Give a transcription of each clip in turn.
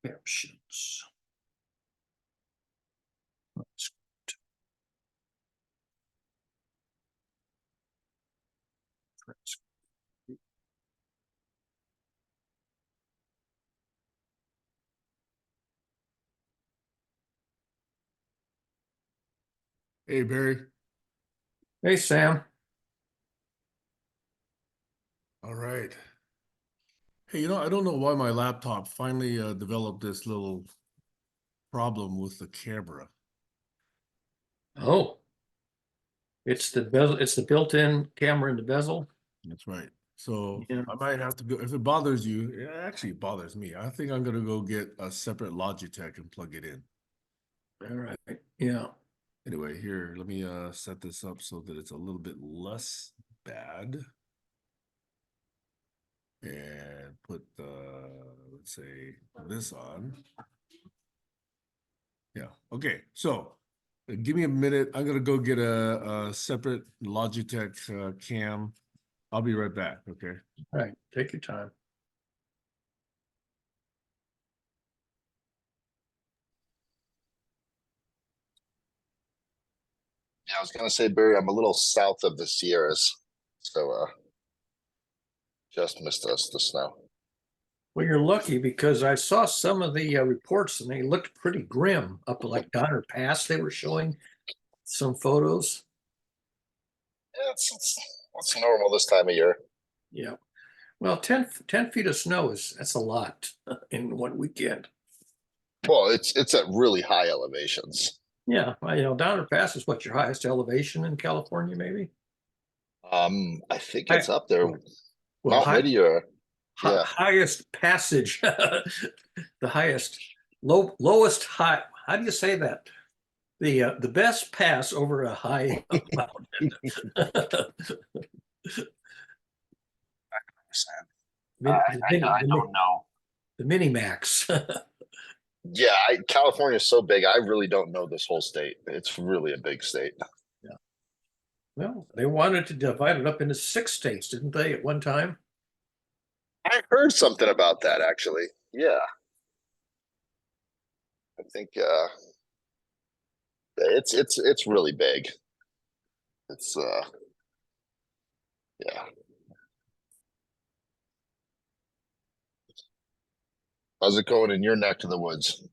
Options. Hey, Barry. Hey, Sam. All right. Hey, I don't know why my laptop finally developed this little problem with the camera. Oh, it's the bezel. It's the built-in camera in the bezel. That's right. So Yeah. I might have to go, if it bothers you, actually it bothers me. I think I'm going to go get a separate Logitech and plug it in. All right. Yeah. Anyway, here, let me set this up so that it's a little bit less bad. And put let's say this on. Yeah. Okay. So give me a minute. I'm gonna go get a separate Logitech cam. I'll be right back. Okay. All right. Take your time. Yeah, I was gonna say, Barry, I'm a little south of the Sierras, so just missed us the snow. Well, you're lucky because I saw some of the reports and they looked pretty grim up at like Donner Pass. They were showing some photos. Yeah, it's normal this time of year. Yeah. Well, 10 feet of snow that's a lot in one weekend. Well, it's at really high elevations. Yeah. Well, Donner Pass is what your highest elevation in California, maybe? I think it's up there. Well, Mount Whittier. Yeah. highest passage, the highest, lowest high. How do you say that? The best pass over a high mountain. I don't know. The mini max. Yeah, California's so big. I really don't know this whole state. It's really a big state. Yeah. Well, they wanted to divide it up into 6 states, didn't they, at one time? I heard something about that actually. Yeah. I think it's really big. It's yeah. How's it going in your neck of the woods?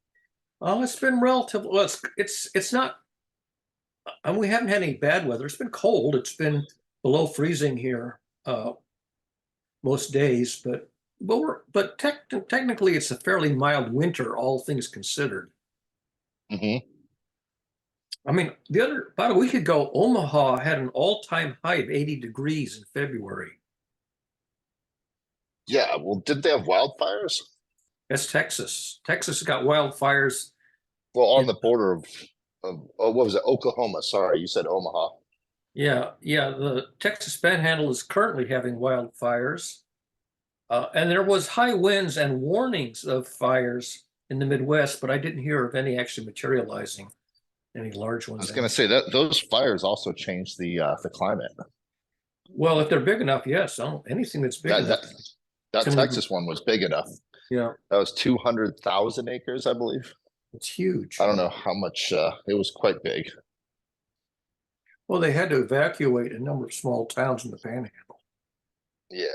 Oh, it's been relatively well. It's not. And we haven't had any bad weather. It's been cold. It's been below freezing here most days, but technically it's a fairly mild winter, all things considered. Mm-hmm. I mean, about a week ago, Omaha had an all-time high of 80 degrees in February. Yeah, well, did they have wildfires? That's Texas. Texas got wildfires. Well, on the border of what was it? Oklahoma. Sorry, you said Omaha. Yeah, the Texas Panhandle is currently having wildfires. And there was high winds and warnings of fires in the Midwest, but I didn't hear of any actually materializing, any large I ones. was going to say that those fires also changed the climate. Well, if they're big enough, yes. Anything that's big enough. That Texas one was big enough. Yeah, That was 200,000 acres, I believe. it's huge. I don't know how much. It was quite big. Well, they had to evacuate a number of small towns in the Panhandle. Yeah.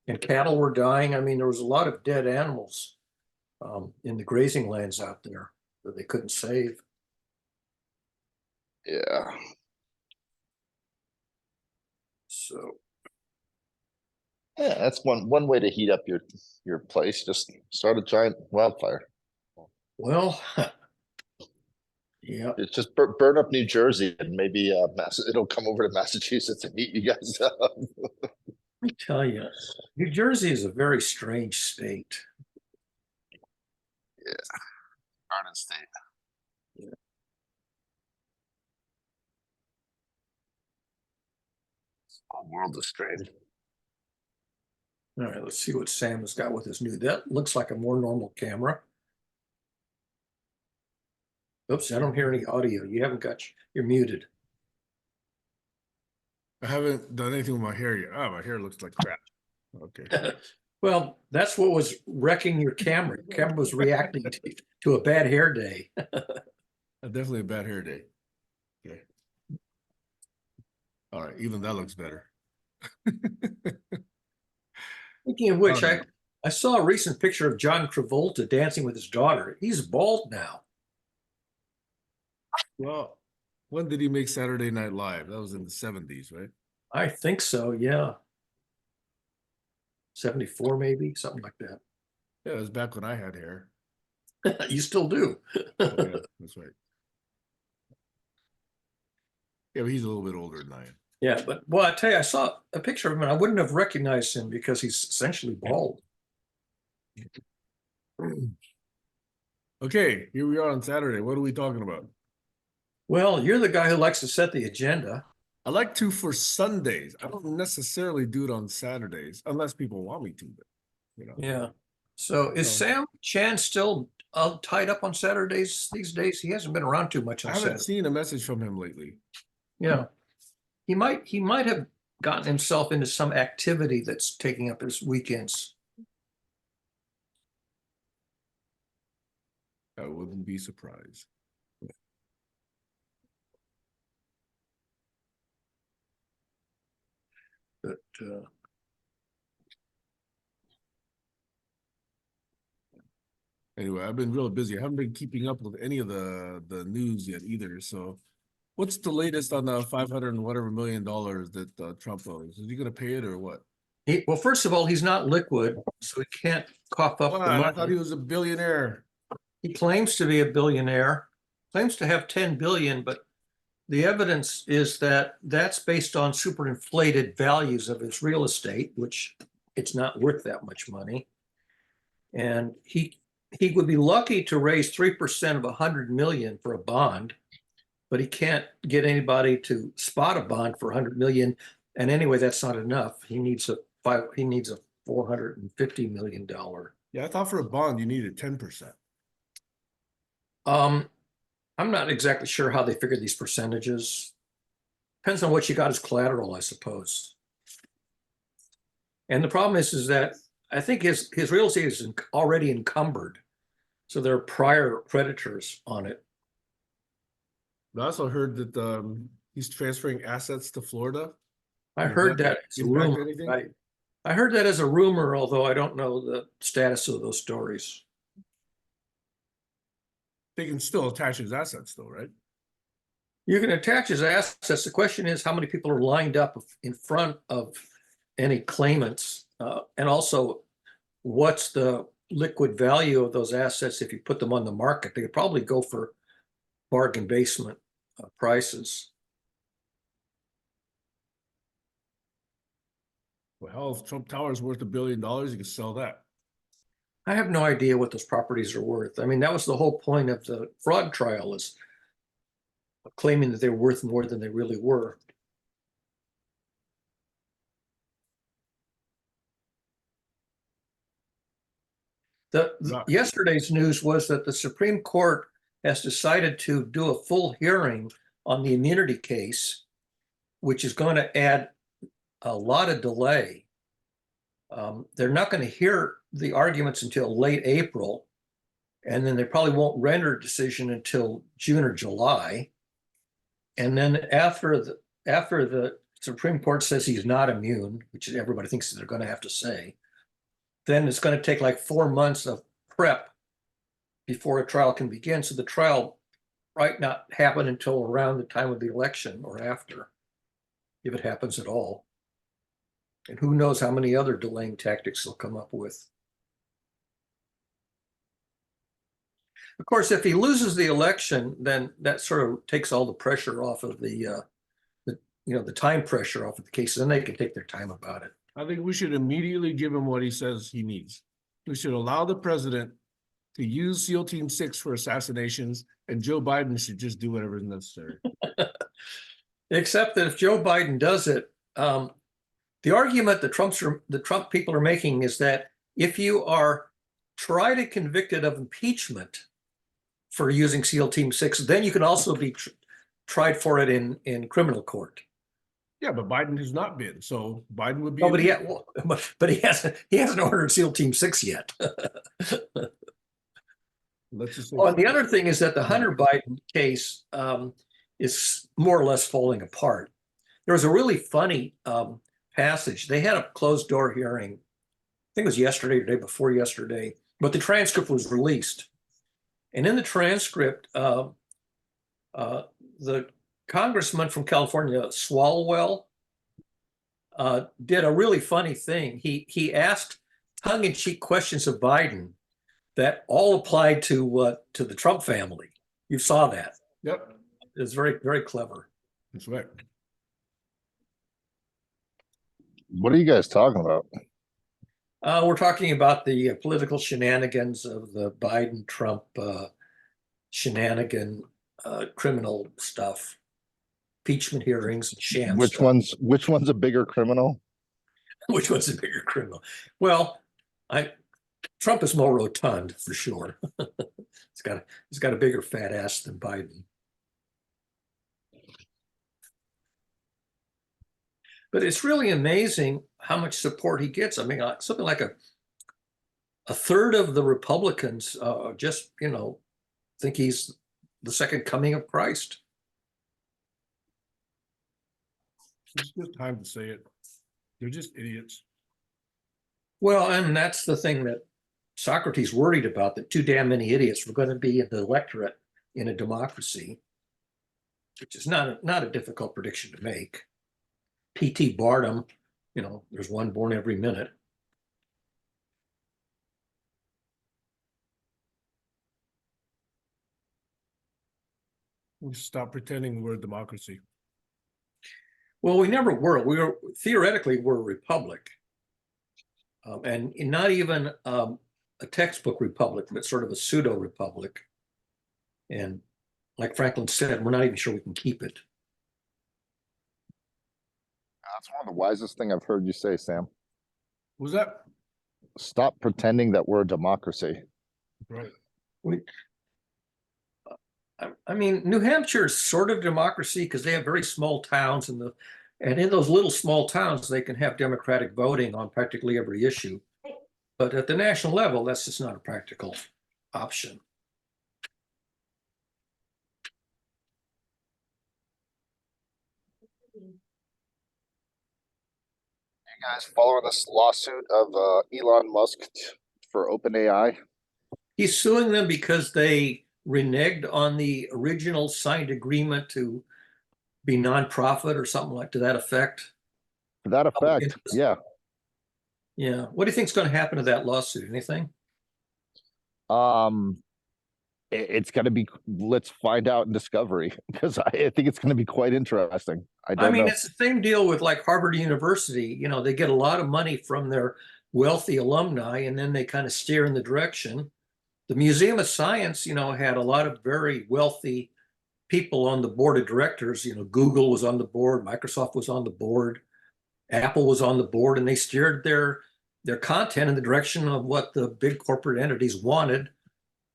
And cattle were dying. I mean, there was a lot of dead animals in the grazing lands out there that they couldn't save. Yeah. So, Yeah, that's one way to heat up your place. Just start a giant wildfire. well, yeah. It's just burn up New Jersey and maybe it'll come over to Massachusetts and eat you guys up. Let me tell you, New Jersey is a very strange state. Yeah. Garden state. Yeah. Whole world is strange. All right, let's see what Sam has got with his new. That looks like a more normal camera. Oops, I don't hear any audio. You haven't got, you're muted. I haven't done anything with my hair yet. Oh, my hair looks like crap. Okay. Well, that's what was wrecking your camera. Your camera was reacting to a bad hair day. Definitely a bad hair day. Okay. All right, even that looks better. Speaking of which, All right. I saw a recent picture of John Travolta dancing with his daughter. He's bald now. Well, when did he make Saturday Night Live? That was in the 70s, right? I think so, yeah. 74 maybe, something like that. Yeah, it was back when I had hair. You still do. Oh, yeah, that's right. Yeah, but he's a little bit older than I am. Yeah, but well, I tell you, I saw a picture of him and I wouldn't have recognized him because he's essentially bald. Okay, here we are on Saturday. What are we talking about? Well, you're the guy who likes to set the agenda. I like to for Sundays. I don't necessarily do it on Saturdays unless people want me to, but you know. Yeah. So is So- Sam Chan still tied up on Saturdays these days? He hasn't been around too much I on haven't Saturday. seen a message from him lately. Yeah. He might have gotten himself into some activity that's taking up his weekends. I wouldn't be surprised. But Anyway, I've been real busy. I haven't been keeping up with any of the news yet either. So, what's the latest on the 500 and whatever $1 million that Trump owes? Is he going to pay it or what? well, first of all, he's not liquid, so he can't cough up What? the I money. thought he was a billionaire. He claims to be a billionaire, claims to have 10 billion, but the evidence is that that's based on superinflated values of his real estate, which it's not worth that much money. And he would be lucky to raise 3% of 100 million for a bond, but he can't get anybody to spot a bond for 100 million. And anyway, that's not enough. He needs a $450 million. Yeah, I thought for a bond you needed 10%. I'm not exactly sure how they figure these percentages. Depends on what you got as collateral, I suppose. And the problem is that I think his real estate is already encumbered, so there are prior creditors on it. I also heard that he's transferring assets to Florida. I Does heard that that as a impact rumor. anything? I heard that as a rumor, although I don't know the status of those stories. They can still attach his assets though, right? You can attach his assets. The question is how many people are lined up in front of any claimants, and also what's the liquid value of those assets if you put them on the market. They could probably go for bargain basement prices. Well, if Trump Tower is worth $1 billion, you can sell that. I have no idea what those properties are worth. I mean, that was the whole point of the fraud trial, is claiming that they were worth more than they really were. Yesterday's news was that the Supreme Court has decided to do a full hearing on the immunity case, which is going to add a lot of delay. They're not going to hear the arguments until late April, and then they probably won't render a decision until June or July. And then after the Supreme Court says he's not immune, which everybody thinks they're going to have to say, then it's going to take like 4 months of prep before a trial can begin. So the trial might not happen until around the time of the election or after, if it happens at all. And who knows how many other delaying tactics they'll come up with. Of course, if he loses the election, then that sort of takes all the pressure off of the time pressure off of the case. Then they can take their time about it. I think we should immediately give him what he says he needs. We should allow the president to use SEAL Team 6 for assassinations, and Joe Biden should just do whatever is necessary. Except that if Joe Biden does it, the argument that the Trump people are making is that if you are tried and convicted of impeachment for using SEAL Team 6, then you can also be tried for it in criminal court. Yeah, but Biden has not been, so Biden would be. Oh, but he hasn't ordered SEAL Team 6 yet. Let's just say. Oh, and the other thing is that the Hunter Biden case is more or less falling apart. There was a really funny passage. They had a closed door hearing. I think it was yesterday or the day before yesterday, but the transcript was released. And in the transcript, the congressman from California, Swalwell, did a really funny thing. He asked tongue-in-cheek questions of Biden that all applied to the Trump family. You saw that. Yep, It was very, very clever. that's right. What are you guys talking about? We're talking about the political shenanigans of the Biden-Trump shenanigan criminal stuff, impeachment hearings, and sham stuff. Which one's a bigger criminal? Which one's a bigger criminal? Well, Trump is more rotund for sure. He's got a bigger fat ass than Biden. But it's really amazing how much support he gets. I mean, something like a third of the Republicans just, think he's the second coming of Christ. It's just time to say it. They're just idiots. Well, and that's the thing that Socrates worried about, that too damn many idiots were going to be in the electorate in a democracy, which is not a difficult prediction to make. P.T. Barnum, there's one born every minute. We stop pretending we're a democracy. Well, we never were. We were theoretically we're a republic, and not even a textbook republic, but sort of a pseudo republic. And like Franklin said, we're not even sure we can keep it. That's one of the wisest thing I've heard you say, Sam. What was that? Stop pretending that we're a democracy. Right. I mean, New Hampshire is sort of democracy because they have very small towns, and in those little small towns, they can have democratic voting on practically every issue. But at the national level, that's just not a practical option. You guys following this lawsuit of Elon Musk for Openai? He's suing them because they reneged on the original signed agreement to be nonprofit or something like to that effect. To that effect, yeah. Yeah. What do you think is going to happen to that lawsuit? Anything? It's going to be, let's find out in Discovery, because I think it's going to be quite interesting. I mean, it's the same deal with like Harvard University. They get a lot of money from their wealthy alumni, and then they kind of steer in the direction. The Museum of Science, had a lot of very wealthy people on the board of directors. Google was on the board, Microsoft was on the board, Apple was on the board, and they steered their content in the direction of what the big corporate entities wanted,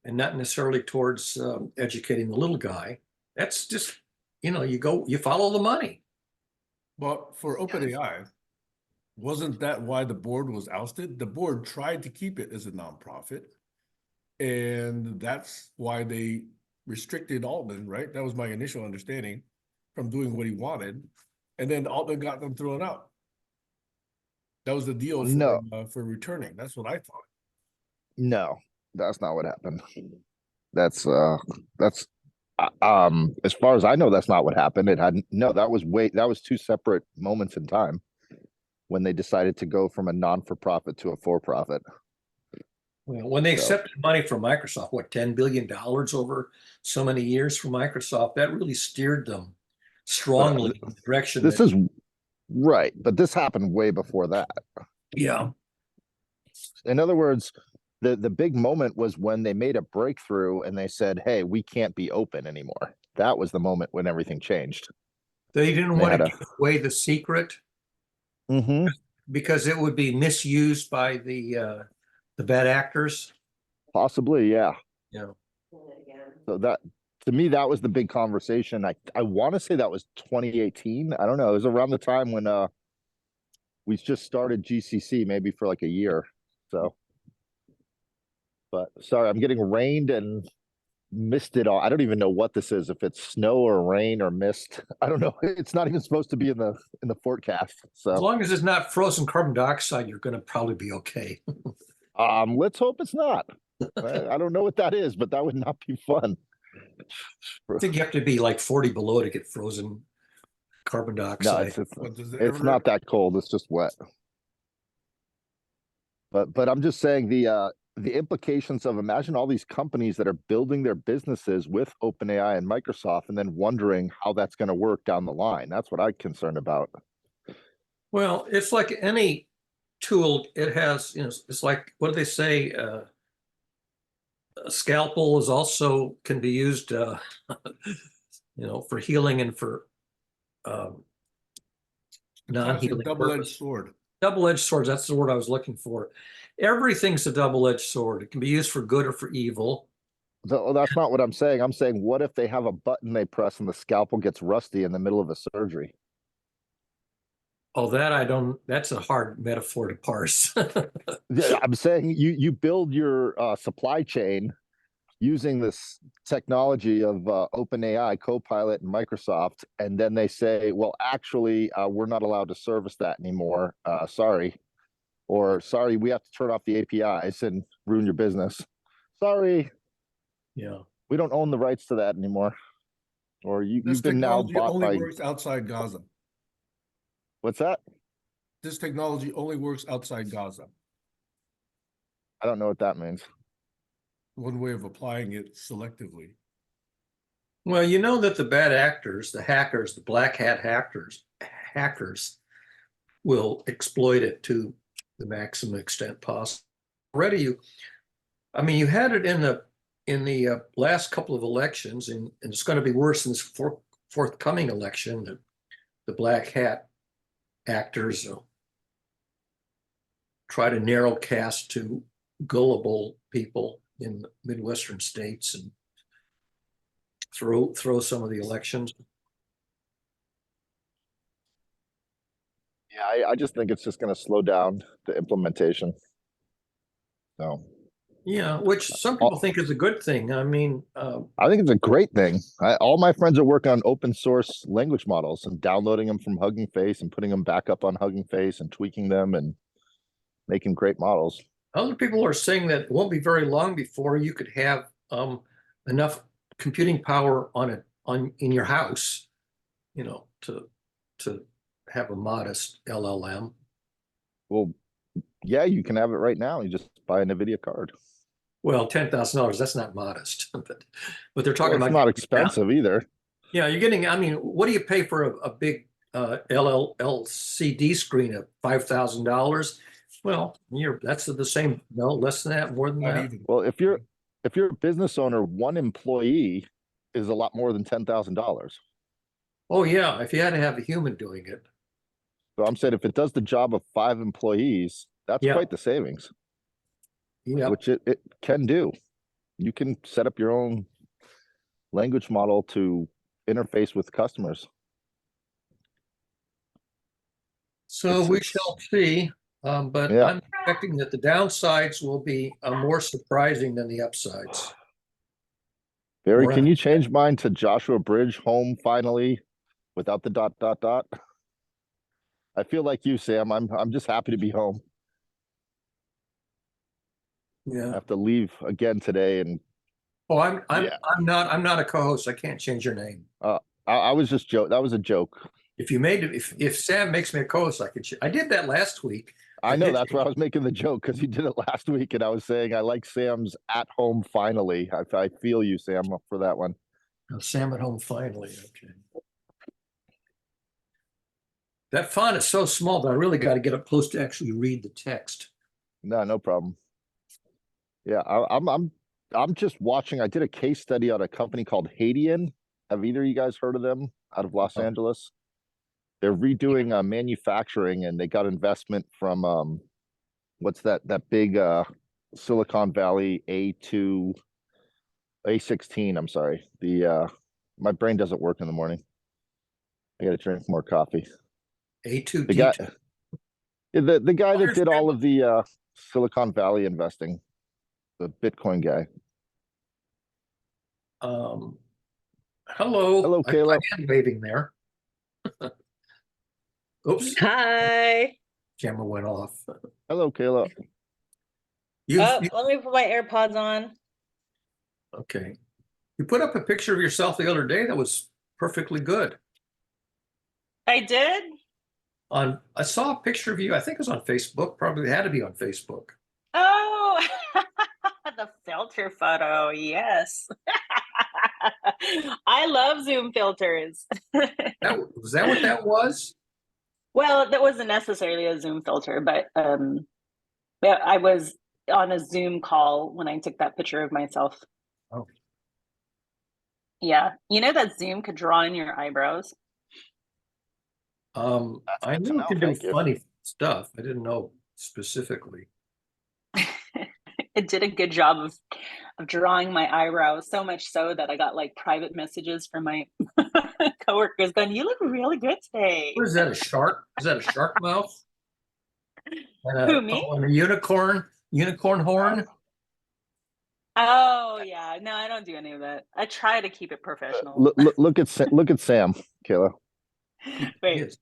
and not necessarily towards educating the little guy. That's just, you follow the money. But for OpenAI, wasn't that why the board was ousted? The board tried to keep it as a nonprofit, and that's why they restricted Altman, right? That was my initial understanding, from doing what he wanted, and then Altman got them thrown out. That was the deal for returning. That's what I thought. No, that's not what happened. That's as far as I know, that's not what happened. That was two separate moments in time when they decided to go from a non-for-profit to a for-profit. Well, when they accepted money from Microsoft, what, $10 billion over so many years from Microsoft, that really steered them strongly in the direction. This is right, but this happened way before that. Yeah. In other words, the big moment was when they made a breakthrough and they said, hey, we can't be open anymore. That was the moment when everything changed. They didn't want to give away the secret because it would be misused by the bad actors. Possibly, yeah. Yeah. to me, that was the big conversation. I want to say that was 2018. I don't know. It was around the time when we just started GCC, maybe for like a year. So, but sorry, I'm getting rained and misted all. I don't even know what this is, if it's snow or rain or mist. I don't know. It's not even supposed to be in the forecast. As So long as it's not frozen carbon dioxide, you're going to probably be okay. let's hope it's not. I don't know what that is, but that would not be fun. I think you have to be like 40 below to get frozen carbon No, dioxide. But does it it's ever- not that cold. It's just wet. But I'm just saying the implications of, imagine all these companies that are building their businesses with OpenAI and Microsoft and then wondering how that's going to work down the line. That's what I'm concerned about. Well, it's like any tool. It has, it's like, what do they say? A scalpel is also can be used, for healing and for It's a non-healing double-edged purpose. sword. Double-edged swords, that's the word I was looking for. Everything's a double-edged sword. It can be used for good or for evil. That's not what I'm saying. I'm saying, what if they have a button they press and the scalpel gets rusty in the middle of a surgery? Oh, that's a hard metaphor to parse. Yeah, I'm saying you build your supply chain using this technology of OpenAI, Copilot, and Microsoft, and then they say, well, actually, we're not allowed to service that anymore. Sorry. Or sorry, we have to turn off the APIs and ruin your business. Sorry, Yeah. we don't own the rights to that anymore. Or This you've been now technology bought only by. works outside Gaza. What's that? This technology only works outside Gaza. I don't know what that means. One way of applying it selectively. Well, you know that the bad actors, the hackers, the black hat hackers will exploit it to the maximum extent possible. Already, you had it in the last couple of elections, and it's going to be worse in this forthcoming election. The black hat actors try to narrow cast to gullible people in the Midwestern states and throw some of the elections. Yeah, I just think it's just going to slow down the implementation. So Yeah, which some people think is a good thing. I think it's a great thing. All my friends are working on open source language models and downloading them from Hugging Face and putting them back up on Hugging Face and tweaking them and making great models. other people are saying that it won't be very long before you could have enough computing power in your house, to have a modest LLM. Well, yeah, you can have it right now. You just buy a NVIDIA card. Well, $10,000, that's not modest, but they're talking Well, it's about not expensive either. Yeah, you're getting, what do you pay for a big LCD screen of $5,000? Well, that's the same, no, less than that, more than Not that. even. Well, if you're a business owner, one employee is a lot more than $10,000. Oh yeah, if you had to have a human doing it. So I'm saying if it does the job of 5 employees, that's Yeah. quite the savings, Yeah. which it can do. You can set up your own language model to interface with customers. So we shall see, but Yeah. I'm expecting that the downsides will be more surprising than the upsides. Barry, More can on- you change mine to Joshua Bridge home finally without the ... I feel like you, Sam. I'm just happy to be home. I Yeah. have to leave again today, and Oh, I'm Yeah. not a co-host. I can't change your name. I was just joke. That was a joke. If you made it, if Sam makes me a co-host, I did that last week. I know that's why I was making the joke, because you did it last week, and I was saying I like Sam's at home finally. I feel you, Sam, for that one. Sam at home finally. Okay. That font is so small, but I really got to get up close to actually read the text. No problem. Yeah, I'm just watching. I did a case study on a company called Hadian. Have either of you guys heard of them out of Los Angeles? They're redoing manufacturing, and they got investment from what's that big Silicon Valley A2 A16, I'm sorry. My brain doesn't work in the morning. I gotta drink more coffee. A2 The guy, D2. the guy Oh, that here's did all Kayla. of the Silicon Valley investing, the Bitcoin guy. Hello. Hello, I saw Kayla. hand waving there. Oops, Hi. camera went off. Hello, Kayla. You've, Oh, you, let me put my AirPods on. okay. You put up a picture of yourself the other day that was perfectly good. I did? I saw a picture of you. I think it was on Facebook. Probably had to be on Facebook. Oh, the filter photo. Yes. I love Zoom filters. Was that what that was? Well, that wasn't necessarily a Zoom filter, but yeah, I was on a Zoom call when I took that picture of myself. Oh. Yeah. You know that Zoom could draw in your eyebrows? That's I good to knew it know. could do Thank you. funny stuff. I didn't know specifically. It did a good job of drawing my eyebrows, so much so that I got like private messages from my coworkers going, "You look really good today." What is that? A shark? Is that a shark mouth? Who, me? And a unicorn horn? Oh yeah, no, I don't do any of that. I try to keep it professional. Look at Sam, Kayla. Wait, Yes.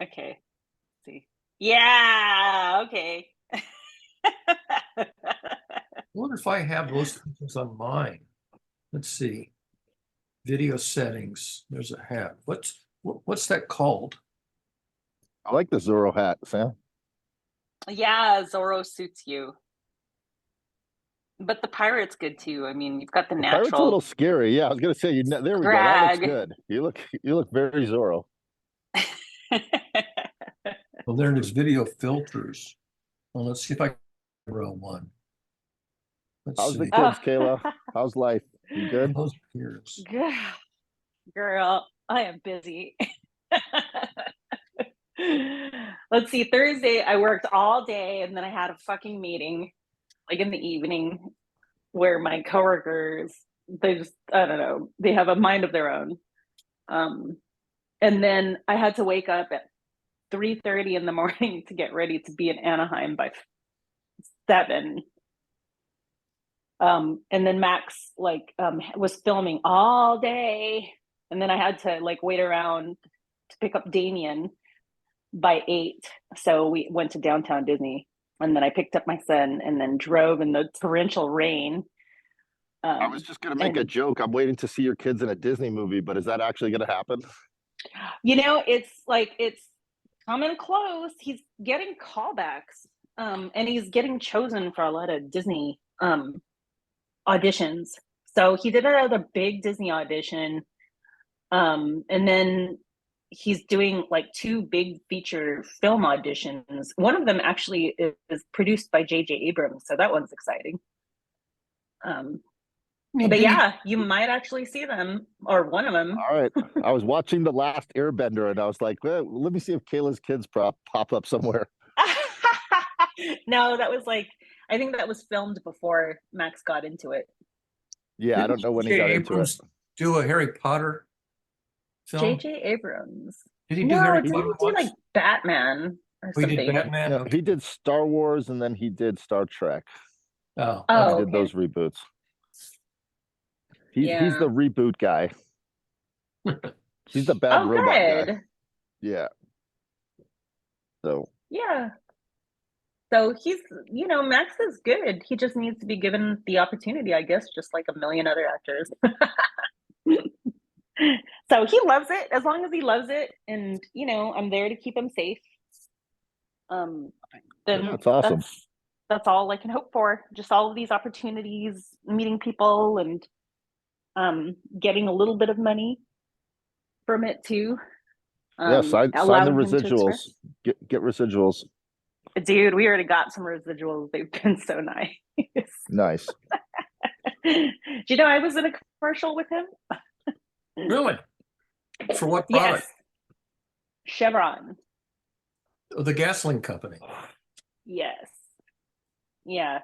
okay, let's see. Yeah, okay. I wonder if I have those features on mine. Let's see. Video settings. There's a hat. What's that called? I like the Zorro hat, Sam. Yeah, Zorro suits you. But the pirate's good too. I mean, you've got the The pirate's a natural little scary. Yeah, I was gonna say there we go. That looks drag. good. You look very Zorro. Well, there's video filters. Well, let's see if I can row one. Let's How's the see. kids, Kayla? How's life? You good? Those appears. Girl, I am busy. Let's see, Thursday I worked all day and then I had a fucking meeting like in the evening where my coworkers, they just, I don't know, they have a mind of their own. And then I had to wake up at 3:30 in the morning to get ready to be in Anaheim by 7. And then Max was filming all day, and then I had to like wait around to pick up Damien by 8. So we went to downtown Disney, and then I picked up my son and then drove in the torrential rain. I was just gonna make a joke. I'm waiting to see your kids in a Disney movie, but is that actually gonna happen? You know, it's coming close. He's getting callbacks, and he's getting chosen for a lot of Disney auditions. So he did another big Disney audition, and then he's doing like 2 big feature film auditions. One of them actually is produced by J.J. Abrams, so that one's exciting. But yeah, you might actually see them, or one of them. All right. I was watching The Last Airbender and I was like, well, let me see if Kayla's kids pop up somewhere. No, that was like, I think that was filmed before Max got into it. Yeah, I don't know when he got into it. Do a Harry Potter film? J.J. Abrams. Did he do No, Harry didn't Potter he do once? like Batman or Oh, he something? did Batman? No, Okay. he did Star Wars and then he did Star Trek. Oh, Oh, He did okay. those reboots. He's Yeah. the reboot guy. He's the bad Oh, robot good. guy. Yeah. So Yeah. So he's, Max is good. He just needs to be given the opportunity, I guess, just like a million other actors. So he loves it. As long as he loves it, and I'm there to keep him safe. Then yeah, it's awesome. That's all I can hope for. Just all of these opportunities, meeting people, and getting a little bit of money from it too. Yeah, sign the allowing him to residuals. express. Get residuals. Dude, we already got some residuals. They've been so nice. Nice. Do you know I was in a commercial with him? really? For what product? Yes. Chevron. The gasoline company. Yes. Yeah.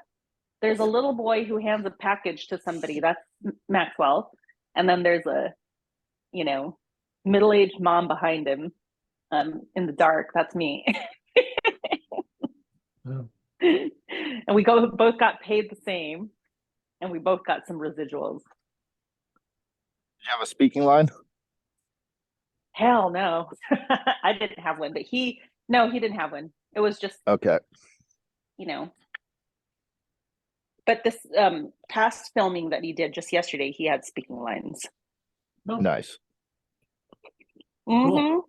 there's a little boy who hands a package to somebody. That's Maxwell. And then there's a, you know, middle-aged mom behind him in the dark. That's me. Yeah. And we both got paid the same, and we both got some residuals. Did you have a speaking line? Hell no. I didn't have one, but he didn't have one. It was just, Okay. you know. But this past filming that he did just yesterday, he had speaking lines. Nice. Mm-hmm.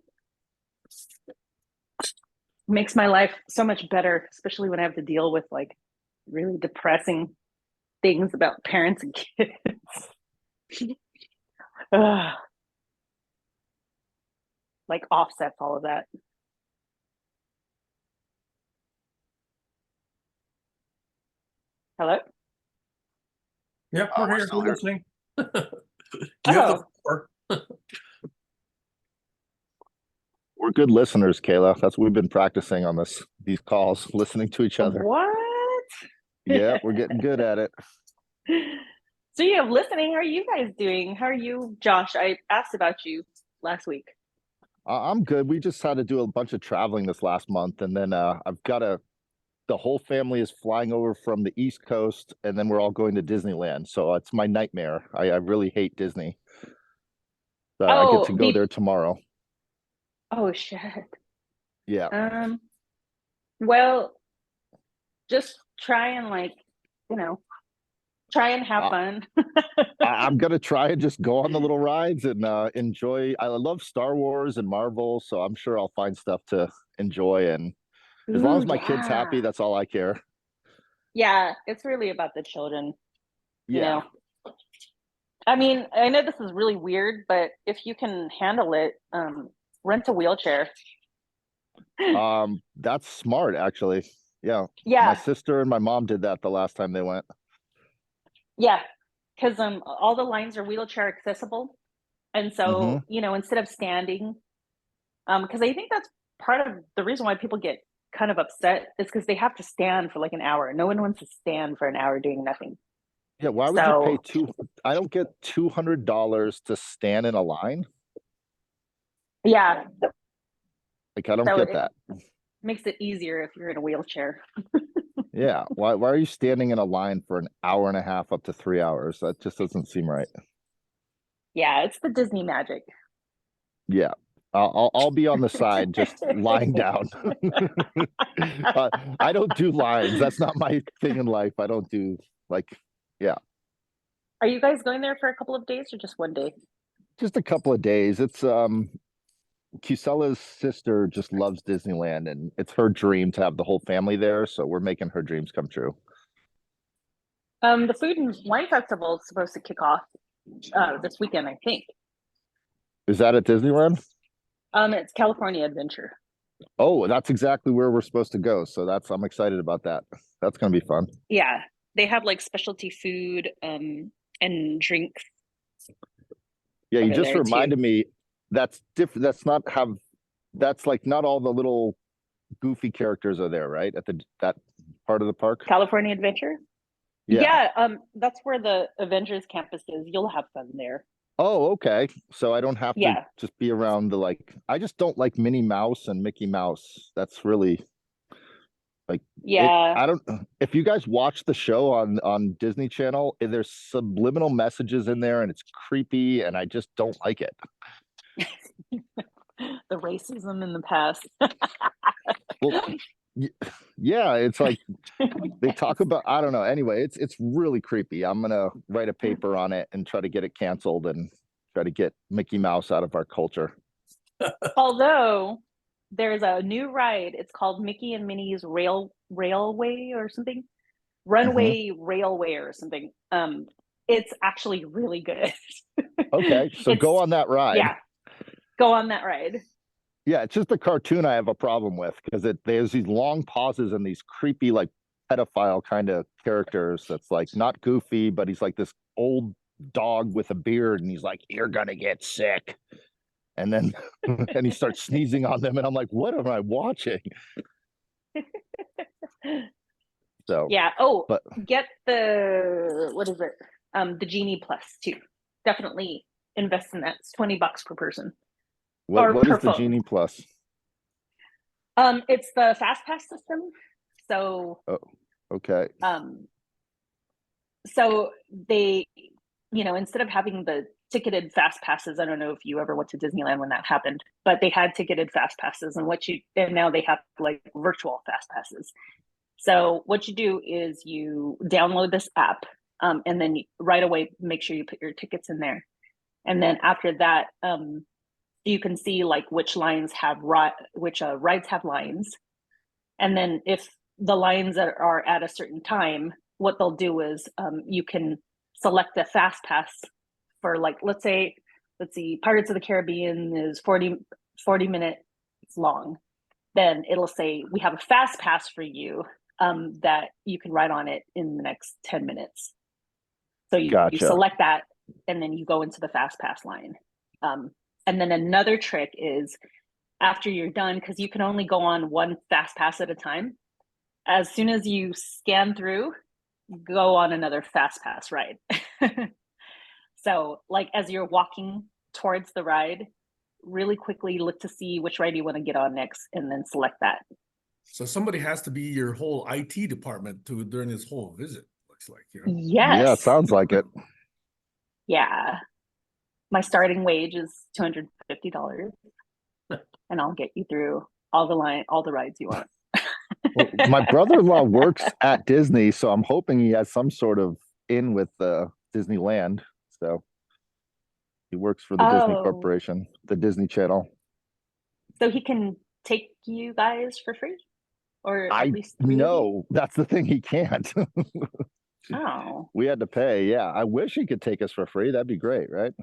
Makes my life so much better, especially when I have to deal with like really depressing things about parents and kids. Ugh. Like offsets all of that. Hello? Yep, Oh, we're we're here. still We're here. listening. You have the floor. We're good listeners, Kayla. That's what we've been practicing on these calls, listening to each other. What? Yeah, we're getting good at it. Speaking of listening, how are you guys doing? How are you, Josh? I asked about you last week. I'm good. We just had to do a bunch of traveling this last month, and then the whole family is flying over from the East Coast, and then we're all going to Disneyland. So it's my nightmare. I really hate Disney. I get to go there tomorrow. Oh shit. Yeah. Well, just try and try and have fun. I'm gonna try and just go on the little rides and enjoy. I love Star Wars and Marvel, so I'm sure I'll find stuff to enjoy. And as long as my kid's happy, that's all I care. Yeah, it's really about the children. You Yeah. know. I mean, I know this is really weird, but if you can handle it, rent a wheelchair. That's smart, actually. Yeah. Yeah. My sister and my mom did that the last time they went. Yeah, because all the lines are wheelchair accessible, and so instead of standing, because I think that's part of the reason why people get kind of upset is because they have to stand for like an hour. No one wants to stand for an hour doing nothing. Yeah, why would you pay I don't get $200 to stand in a line. Yeah. Like, I don't get that. Makes it easier if you're in a wheelchair. Yeah. Why are you standing in a line for an hour and a half up to 3 hours? That just doesn't seem right. Yeah, it's the Disney magic. Yeah. I'll be on the side, just lying down. I don't do lines. That's not my thing in life. I don't do yeah. Are you guys going there for a couple of days or just one day? Just a couple of days. It's Cusella's sister just loves Disneyland, and it's her dream to have the whole family there. So we're making her dreams come true. The Food and Wine Festival is supposed to kick off this weekend, I think. Is that at Disneyland? It's California Adventure. Oh, that's exactly where we're supposed to go. So I'm excited about that. That's gonna be fun. Yeah, they have like specialty food and drinks. Yeah, you just reminded me that's different. That's like not all the little goofy characters are there, right? At that part of the park. California Adventure? Yeah, that's where the Avengers campus is. You'll have fun there. Oh, okay. So I don't have to just be around I just don't like Minnie Mouse and Mickey Mouse. That's really I don't, if you guys watch the show on Disney Channel, there's subliminal messages in there and it's creepy and I just don't like it. The racism in the past. Well, yeah, it's like they talk about, I don't know. Anyway, it's really creepy. I'm gonna write a paper on it and try to get it canceled and try to get Mickey Mouse out of our culture. Although there's a new ride. It's called Mickey and Minnie's Railway or something. Runway Railway or something. It's actually really good. Okay, so go on that ride. Yeah, go on that ride. Yeah, it's just the cartoon I have a problem with because there's these long pauses and these creepy like pedophile kind of characters that's like not goofy, but he's like this old dog with a beard and he's like, "You're gonna get sick." And then and he starts sneezing on them and I'm like, what am I watching? So Yeah. Oh, but get what is it? The Genie Plus too. Definitely invest in that. It's $20 per person or what per is the phone. Genie Plus? It's the Fast Pass system. So, Oh, okay. so they, instead of having the ticketed fast passes, I don't know if you ever went to Disneyland when that happened, but they had ticketed fast passes, and now they have like virtual fast passes. So what you do is you download this app, and then right away make sure you put your tickets in there, and then after that, you can see like which lines have which rides have lines, and then if the lines that are at a certain time, what they'll do is you can select a fast pass for, like, let's see, Pirates of the Caribbean is 40 minutes long. Then it'll say, we have a fast pass for you that you can ride on it in the next 10 minutes. So you Gotcha. select that, and then you go into the fast pass line. And then another trick is, after you're done, because you can only go on one fast pass at a time, as soon as you scan through, go on another fast pass ride. So like as you're walking towards the ride, really quickly look to see which ride you want to get on next, and then select that. So somebody has to be your whole IT department during this whole visit, looks like, Yes. Yeah, sounds like it. Yeah. My starting wage is $250, and I'll get you through all the rides you want. Well, my brother-in-law works at Disney, so I'm hoping he has some sort of in with Disneyland. So he works for the Disney Corporation, the Disney Channel. So he can take you guys for free, or I at least 3 of you? No, that's the thing. He can't. Oh, We had to pay. Yeah, I wish he could take us for free. That'd be great, right?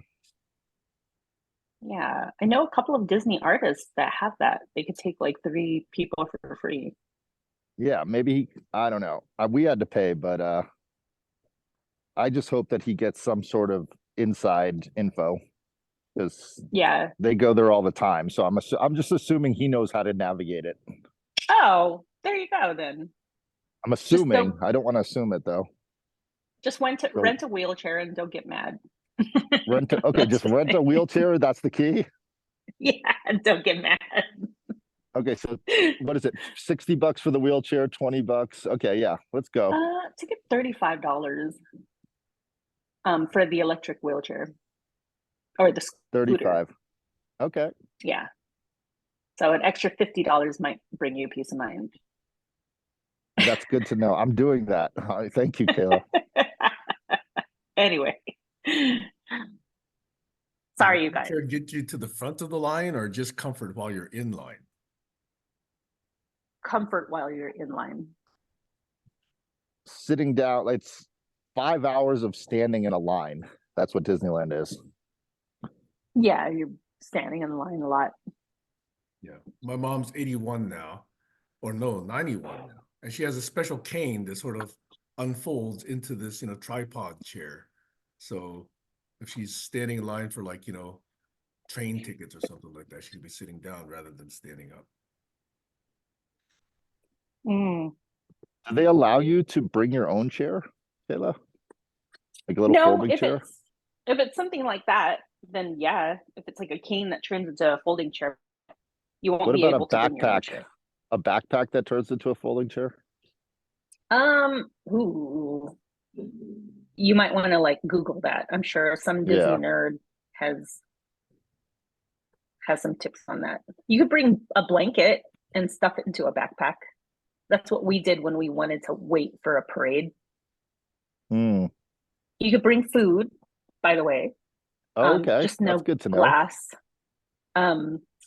yeah. I know a couple of Disney artists that have that. They could take like 3 people for free. Yeah, maybe I don't know. We had to pay, but I just hope that he gets some sort of inside info, because Yeah. they go there all the time. So I'm just assuming he knows how to navigate it. Oh, there you go then. I'm assuming. don't- I don't want to assume it though. Just rent a wheelchair and don't get mad. Okay, just rent a wheelchair. That's the key. Yeah, don't get mad. Okay, so what is it? $60 for the wheelchair, $20. Okay, yeah, let's go. To get $35 for the electric wheelchair or the scooter. 35. Okay. Yeah. So an extra $50 might bring you peace of mind. That's good to know. I'm doing that. Thank you, Kayla. Anyway. Sorry, you guys. Get you to the front of the line, or just comfort while you're in line? Comfort while you're in line. Sitting down, it's 5 hours of standing in a line. That's what Disneyland is. Yeah, you're standing in line a lot. Yeah. My mom's 81 now, or no, 91 now. And she has a special cane that sort of unfolds into this, tripod chair. So if she's standing in line for like, train tickets or something like that, she'd be sitting down rather than standing up. Mm. Do they allow you to bring your own chair, Kayla? Like a little No, folding if chair? it's something like that, then yeah. If it's like a cane that turns into a folding chair, you won't What be about able a to bring your own backpack? chair. A backpack that turns into a folding chair? Ooh. You might want to like Google that. I'm sure some Disney Yeah. nerd has some tips on that. You could bring a blanket and stuff it into a backpack. That's what we did when we wanted to wait for a parade. Hmm. You could bring food, by the way. Okay, Just no that's good to know. glass.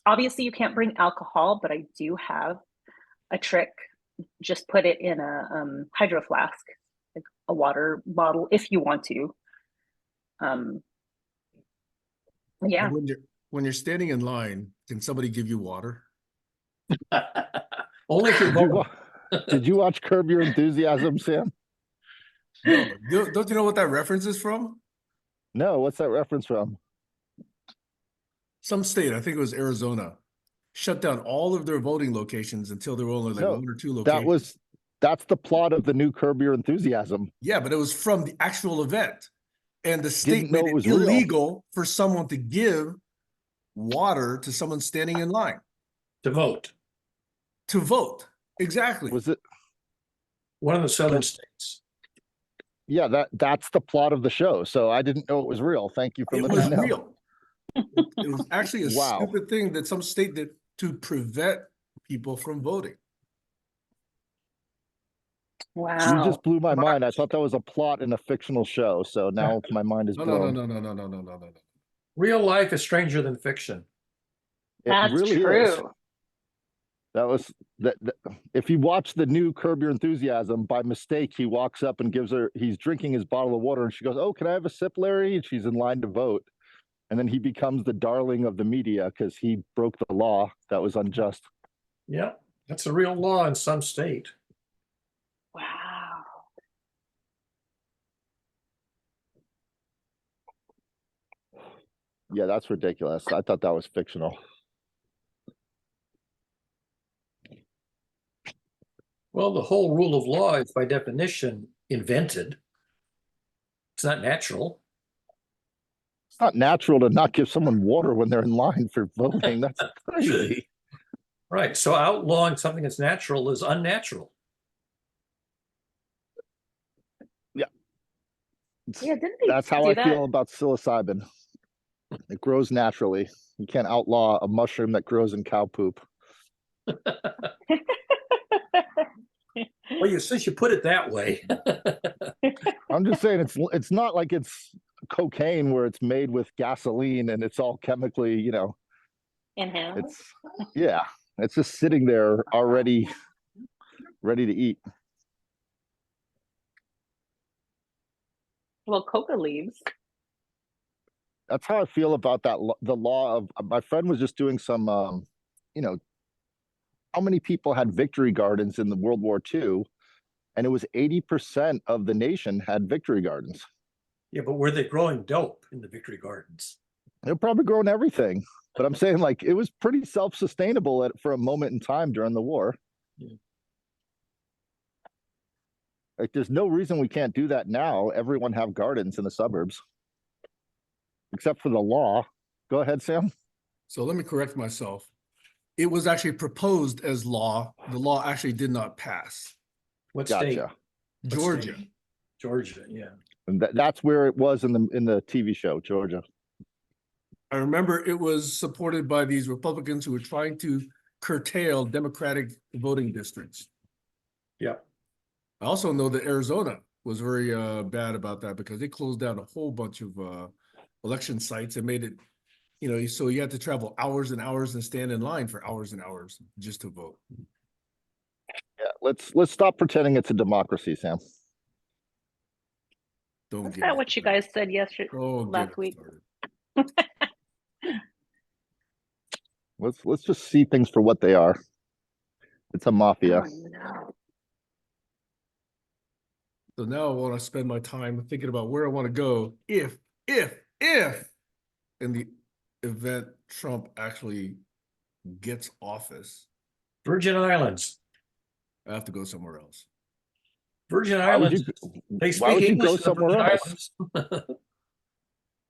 Obviously you can't bring alcohol, but I do have a trick. Just put it in a hydro flask, like a water bottle, if you want to. Yeah. And when you're standing in line, can somebody give you water? Only if you're bored. Did you watch Curb Your Enthusiasm, Sam? No. Don't you know what that reference is from? No, what's that reference from? Some state, I think it was Arizona, shut down all of their voting locations until there were only like No, 1 or 2 locations. that's the plot of the new Curb Your Enthusiasm. Yeah, but it was from the actual event. And the state Didn't know made it it was real. illegal for someone to give water to someone standing in line To vote. to vote. Exactly. Was it? One of the southern So- states. Yeah, that's the plot of the show. So I didn't know it was real. Thank you for It letting was me know. real. It was actually a Wow. stupid thing that some state did to prevent people from voting. Wow. You just blew my mind. I thought that was a plot in a fictional show. So now my mind is No, no, blown. no, no, no, no, no, no, no, no. Real life is stranger than fiction. It That's really true. is. That was that. If you watch the new Curb Your Enthusiasm, by mistake, he walks up and gives her. He's drinking his bottle of water, and she goes, "Oh, can I have a sip, Larry?" And she's in line to vote, and then he becomes the darling of the media because he broke the law that was unjust. Yeah, that's a real law in some state. Wow. Yeah, that's ridiculous. I thought that was fictional. Well, the whole rule of law is by definition invented. It's not natural. It's not natural to not give someone water when they're in line for voting. That's crazy. Right. So outlawing something that's natural is unnatural. Yeah, didn't they That's how do I that? feel about psilocybin. It grows naturally. You can't outlaw a mushroom that grows in cow poop. Well, since you put it that way. I'm just saying it's not like it's cocaine where it's made with gasoline and it's all chemically, In-house? it's just sitting there already ready to eat. Well, coca leaves. That's how I feel about that. The law of my friend was just doing some, how many people had victory gardens in the World War II, and it was 80% of the nation had victory gardens. Yeah, but were they growing dope in the victory gardens? They're probably growing everything, but I'm saying like it was pretty self-sustainable for a moment in time during the war. Yeah. Like there's no reason we can't do that now. Everyone have gardens in the suburbs, except for the law. Go ahead, Sam. So let me correct myself. It was actually proposed as law. The law actually did not pass. What state? Gotcha. What Georgia. state? Georgia, yeah. And that's where it was in the TV show, Georgia. I remember it was supported by these Republicans who were trying to curtail Democratic voting districts. Yeah. I also know that Arizona was very bad about that because they closed down a whole bunch of election sites and made it, so you had to travel hours and hours and stand in line for hours and hours just to vote. Yeah, let's stop pretending it's a democracy, Sam. Don't That's get not me what you started. guys said yesterday, Don't last get me week. started. Let's just see things for what they are. It's a mafia. Oh, no. So now I want to spend my time thinking about where I want to go if in the event Trump actually gets office, Virgin Islands. I have to go somewhere else. Virgin Why would Islands. They why speak would you English go in the somewhere Virgin else?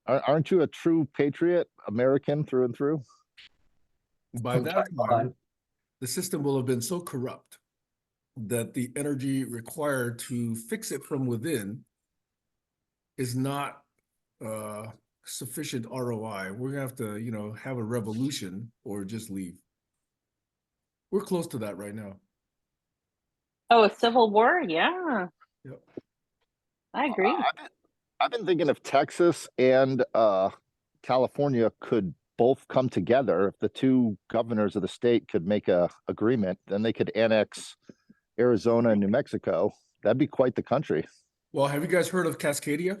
Islands. Aren't you a true patriot, American through and through? By Oh, that my time, God. the system will have been so corrupt that the energy required to fix it from within is not sufficient ROI. We're gonna have to, have a revolution or just leave. We're close to that right now. Oh, a civil war? Yeah. Yep. I agree. I've been thinking if Texas and California could both come together, if the two governors of the state could make a agreement, then they could annex Arizona and New Mexico. That'd be quite the country. Well, have you guys heard of Cascadia?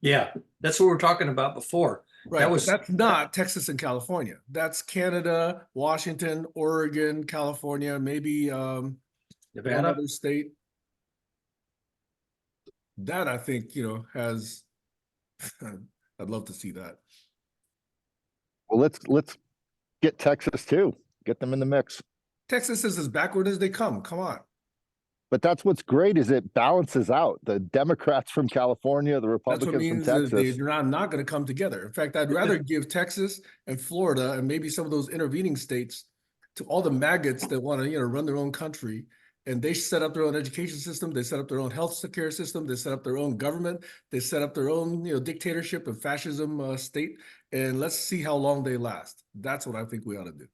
Yeah, that's what we were talking about before. Right, That but was that's not Texas and California. That's Canada, Washington, Oregon, California, maybe one Nevada. other state. That I think, has I'd love to see that. Well, let's get Texas too. Get them in the mix. Texas is as backward as they come. Come on. But that's what's great is it balances out the Democrats from California, the That's what Republicans from means that Texas. they're not going to come together. In fact, I'd rather give Texas and Florida and maybe some of those intervening states to all the maggots that want to, run their own country. And they set up their own education system. They set up their own health care system. They set up their own government. They set up their own, dictatorship and fascism state. And let's see how long they last. That's what I think we ought to do.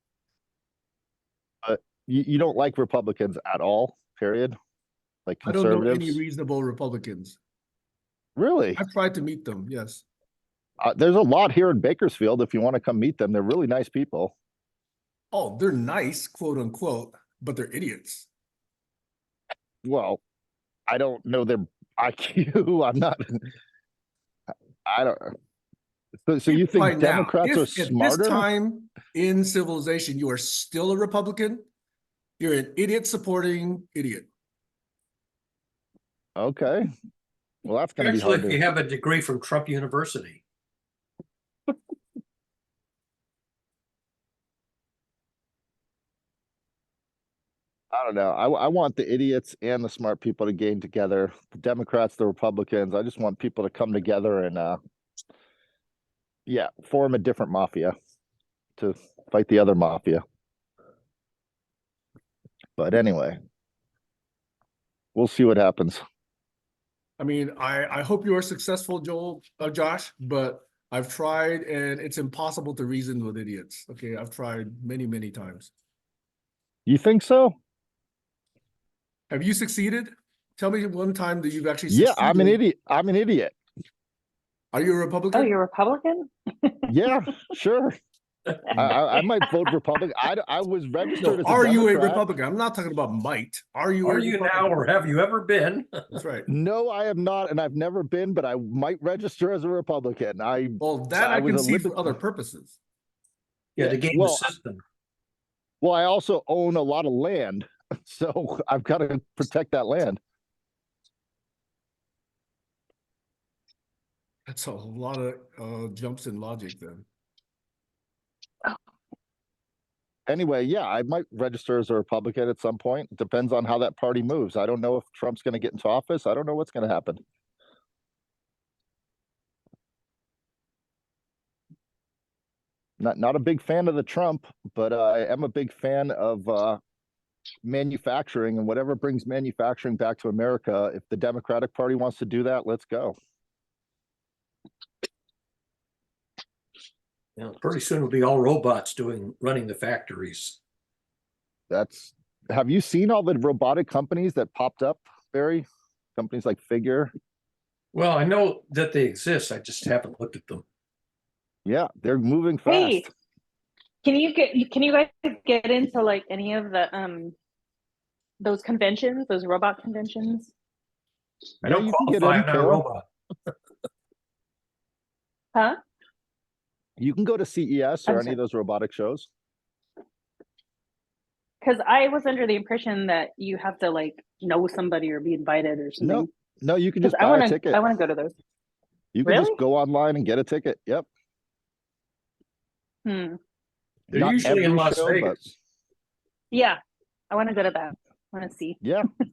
You don't like Republicans at all, period? Like I don't know conservatives? any reasonable Republicans. Really? I've tried to meet them. Yes. There's a lot here in Bakersfield. If you want to come meet them, they're really nice people. Oh, they're nice, quote unquote, but they're idiots. Well, I don't know their IQ. I'm not. I don't. So you think Right now, Democrats are if at smarter? this time in civilization you are still a Republican, you're an idiot supporting idiot. Okay. Well, that's going to be Especially hard if to. you have a degree from Trump University. I don't know. I want the idiots and the smart people to game together. The Democrats, the Republicans. I just want people to come together and, form a different mafia to fight the other mafia. But anyway, we'll see what happens. I mean, I hope you are successful, Josh, but I've tried and it's impossible to reason with idiots. Okay, I've tried many, many times. You think so? Have you succeeded? Tell me one time that you've actually Yeah, succeeded. I'm an idiot. I'm an idiot. Are you a Republican? Oh, you're Republican? Yeah, sure. I might vote Republican. I was registered No, as are you a Democrat. Republican? I'm not talking about might. Are you? Are a you Republican? now or have you ever been? That's right. No, I am not, and I've never been, but I might register as a Republican. Well, that I was can a see for liberty- other purposes. Yeah, to game well, the system. Well, I also own a lot of land, so I've got to protect that land. That's a lot of jumps in logic then. Anyway, yeah, I might register as a Republican at some point. Depends on how that party moves. I don't know if Trump's going to get into office. I don't know what's going to happen. Not a big fan of the Trump, but I am a big fan of manufacturing and whatever brings manufacturing back to America. If the Democratic Party wants to do that, let's go. Yeah, pretty soon it'll be all robots running the factories. Have you seen all the robotic companies that popped up, Barry? Companies like Figure. Well, I know that they exist. I just haven't looked at them. Yeah, they're moving fast. Hey, can you guys get into like any of the those conventions, those robot conventions? I don't you can get qualify. in, I'm not a Kayla. robot. Huh? You can go to CES or I'm any sorry. of those robotic shows. Because I was under the impression that you have to like know somebody or be invited or something. No, you can just 'Cause buy a ticket. I want to go to those. You can Really? just go online and get a ticket. Yep. Hmm. They're Not usually in every Las show, but Vegas. Yeah, I want to go to that. I want to see. yeah, See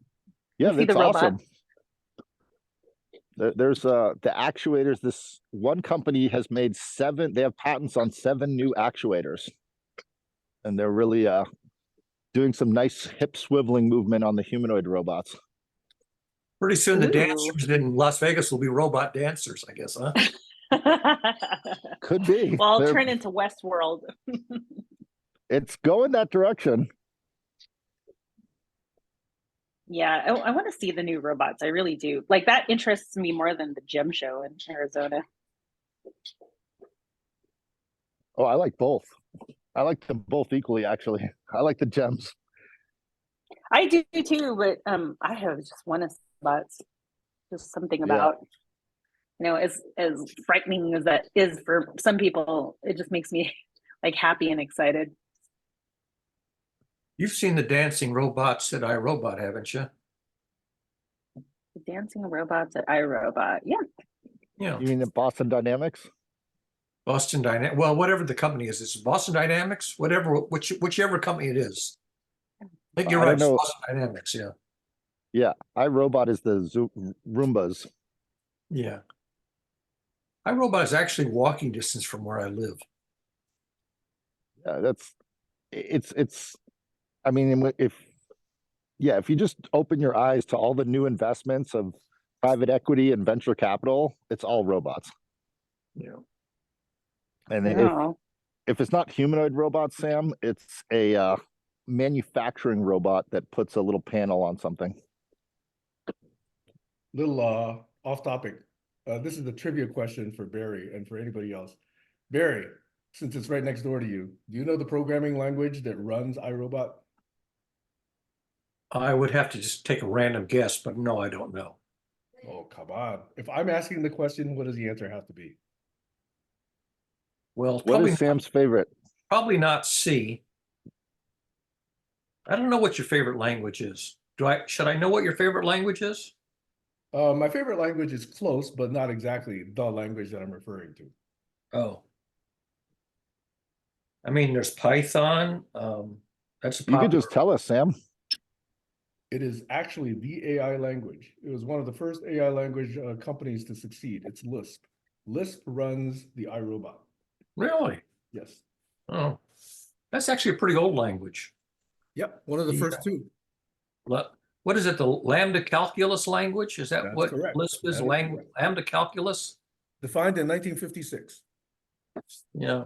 that's the awesome. robots. There's the actuators. This one company has made 7. They have patents on 7 new actuators, and they're really doing some nice hip swiveling movement on the humanoid robots. Pretty soon the Ooh. dancers in Las Vegas will be robot dancers, I guess, huh? Could be. Well, I'll turn into Westworld. It's going that direction. Yeah, I want to see the new robots. I really do. Like that interests me more than the gem show in Arizona. Oh, I like both. I like them both equally, actually. I like the gems. I do too, but I have just one of robots. Just something Yeah. about as frightening as that is for some people, it just makes me like happy and excited. You've seen the dancing robots at iRobot, haven't you? The dancing robots at iRobot. Yeah. Yeah. You mean the Boston Dynamics? Boston Dynamics. Well, whatever the company is, it's Boston Dynamics, whichever company it is. I think you're I right. don't It's know. Boston Dynamics, yeah. Yeah, iRobot is the Roombas. Yeah. iRobot is actually walking distance from where I live. Yeah, it's. I mean, if you just open your eyes to all the new investments of private equity and venture capital, it's all robots. Yeah. And Oh, if it's not humanoid robots, Sam, it's a manufacturing robot that puts a little panel on something. Little off topic. This is a trivia question for Barry and for anybody else. Barry, since it's right next door to you, do you know the programming language that runs iRobot? I would have to just take a random guess, but no, I don't know. Oh, come on. If I'm asking the question, what does the answer have to be? Well, What is Sam's favorite? probably not C. I don't know what your favorite language is. Should I know what your favorite language is? My favorite language is close, but not exactly the language that I'm referring to. Oh. I mean, there's Python. That's a You could popular. just tell us, Sam. It is actually the AI language. It was one of the first AI language companies to succeed. It's Lisp. Lisp runs the iRobot. Really? Yes. Oh, that's actually a pretty old language. Yep. One of the first two. What is it? The lambda calculus language? Is that That's what correct. Lisp is? That is correct. Lambda calculus? Defined in 1956. Yeah.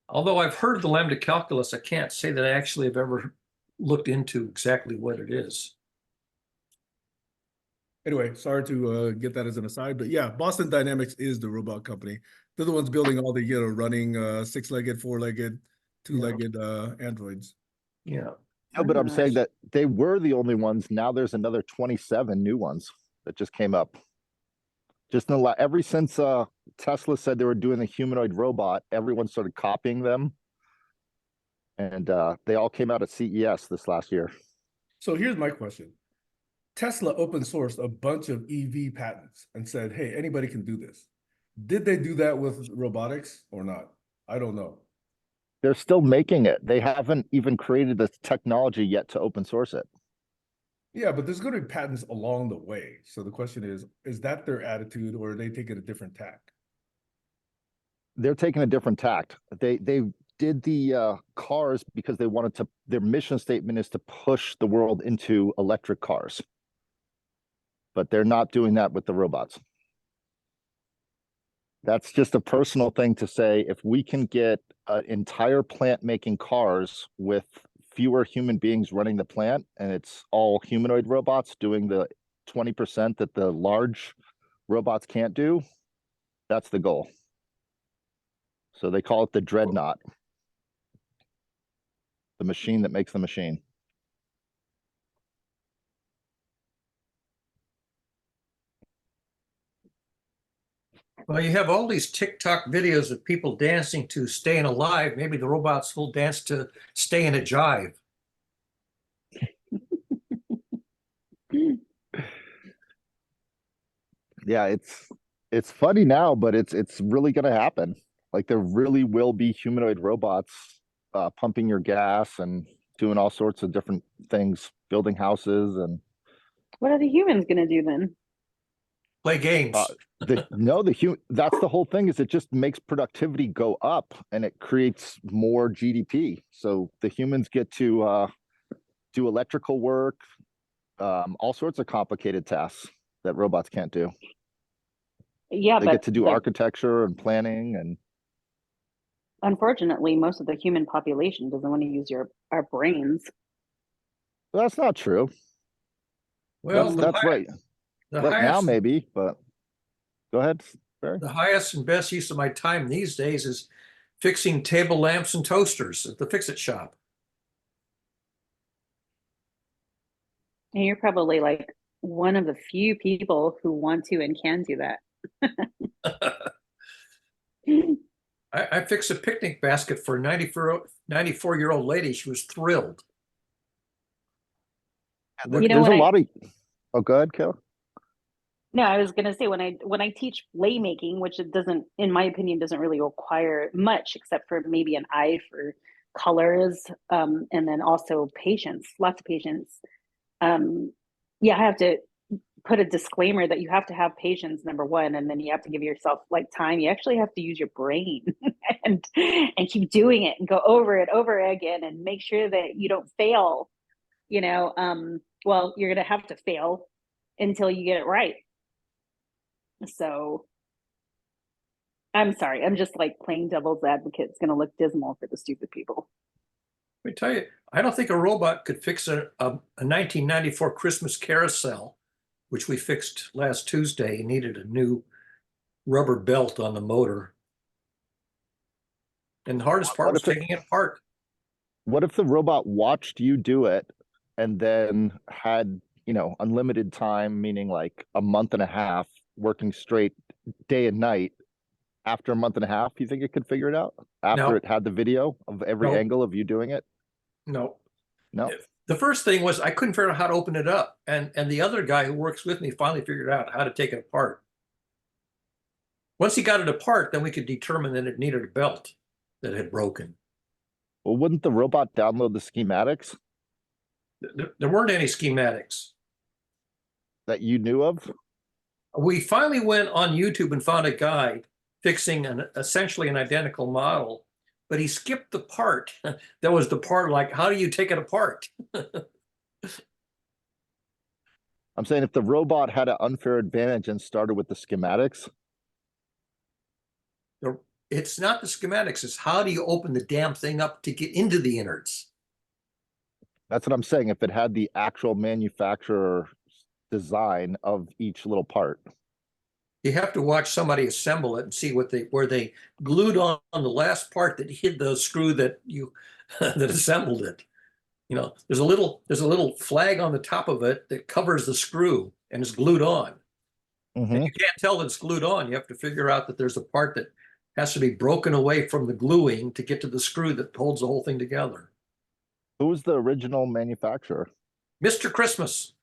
Although I've heard of the lambda calculus, I can't say that I actually have ever looked into exactly what it is. Anyway, sorry to get that as an aside, but yeah, Boston Dynamics is the robot company. They're the ones building all the, running six-legged, four-legged, two-legged androids. Yeah. No, but I'm saying gosh. that they were the only ones. Now there's another 27 new ones that just came up. Just in ever since Tesla said they were doing the humanoid robot, everyone started copying them, and they all came out at CES this last year. So here's my question. Tesla open sourced a bunch of EV patents and said, hey, anybody can do this. Did they do that with robotics or not? I don't know. They're still making it. They haven't even created the technology yet to open source it. Yeah, but there's going to be patents along the way. So the question is that their attitude or are they taking a different tack? They're taking a different tact. They did the cars because they wanted to. Their mission statement is to push the world into electric cars, but they're not doing that with the robots. That's just a personal thing to say. If we can get an entire plant making cars with fewer human beings running the plant, and it's all humanoid robots doing the 20% that the large robots can't do, that's the goal. So they call it the dreadnought, the machine that makes the machine. Well, you have all these TikTok videos of people dancing to Staying Alive. Maybe the robots will dance to Stay in a Jive. Yeah, it's funny now, but it's really going to happen. Like there really will be humanoid robots pumping your gas and doing all sorts of different things, building houses and What are the humans gonna do then? Play games. that's the whole thing is it just makes productivity go up and it creates more GDP. So the humans get to do electrical work, all sorts of complicated tasks that robots can't do. Yeah, They but get to do architecture and planning and unfortunately, most of the human population doesn't want to use our brains. well, that's not true. Well, That's right. the Right now, highest, maybe, but go ahead, Barry. the highest and best use of my time these days is fixing table lamps and toasters at the fix-it shop. And you're probably like one of the few people who want to and can do that. I fixed a picnic basket for a 94-year-old lady. She was thrilled. You know, There's a lot of. Oh, go ahead, Kayla. No, I was gonna say when I teach playmaking, which it doesn't, in my opinion, doesn't really require much except for maybe an eye for colors, and then also patience, lots of patience. yeah, I have to put a disclaimer that you have to have patience, number one, and then you have to give yourself like time. You actually have to use your brain and keep doing it and go over it over again and make sure that you don't fail. Well, you're gonna have to fail until you get it right. So I'm sorry, I'm just like playing devil's advocate. It's gonna look dismal for the stupid people. Let me tell you, I don't think a robot could fix a 1994 Christmas carousel, which we fixed last Tuesday. It needed a new rubber belt on the motor. And the hardest part was taking it apart. What if the robot watched you do it and then had, unlimited time, meaning like a month and a half working straight day and night? After a month and a half, you think it could figure it out? After No. it had the video of every No. angle of you doing it? No. No. The first thing was I couldn't figure out how to open it up. And the other guy who works with me finally figured out how to take it apart. Once he got it apart, then we could determine that it needed a belt that had broken. Well, wouldn't the robot download the schematics There weren't any schematics. that you knew of? We finally went on YouTube and found a guy fixing essentially an identical model, but he skipped the part that was the part like, how do you take it apart? I'm saying if the robot had an unfair advantage and started with the schematics, It's not the schematics, it's how do you open the damn thing up to get into the innards? that's what I'm saying. If it had the actual manufacturer design of each little part. You have to watch somebody assemble it and see where they glued on the last part that hid the screw that you that assembled it. There's a little flag on the top of it that covers the screw and is glued on. And you can't tell that it's glued on. You have to figure out that there's a part that has to be broken away from the gluing to get to the screw that holds the whole thing together. Who was the original manufacturer? Mr. Christmas.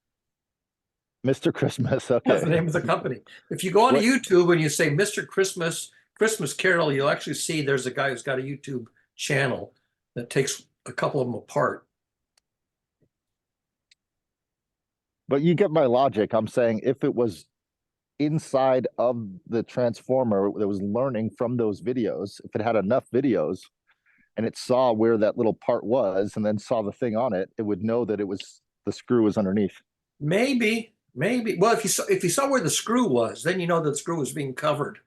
Mr. Christmas. Okay. That's the name of the company. If you go on YouTube and you say Mr. Christmas Carol, you'll actually see there's a guy who's got a YouTube channel that takes a couple of them apart. But you get my logic. I'm saying if it was inside of the transformer that was learning from those videos, if it had enough videos and it saw where that little part was and then saw the thing on it, it would know that the screw was underneath. Maybe. Well, if you saw where the screw was, then you know that the screw was being covered.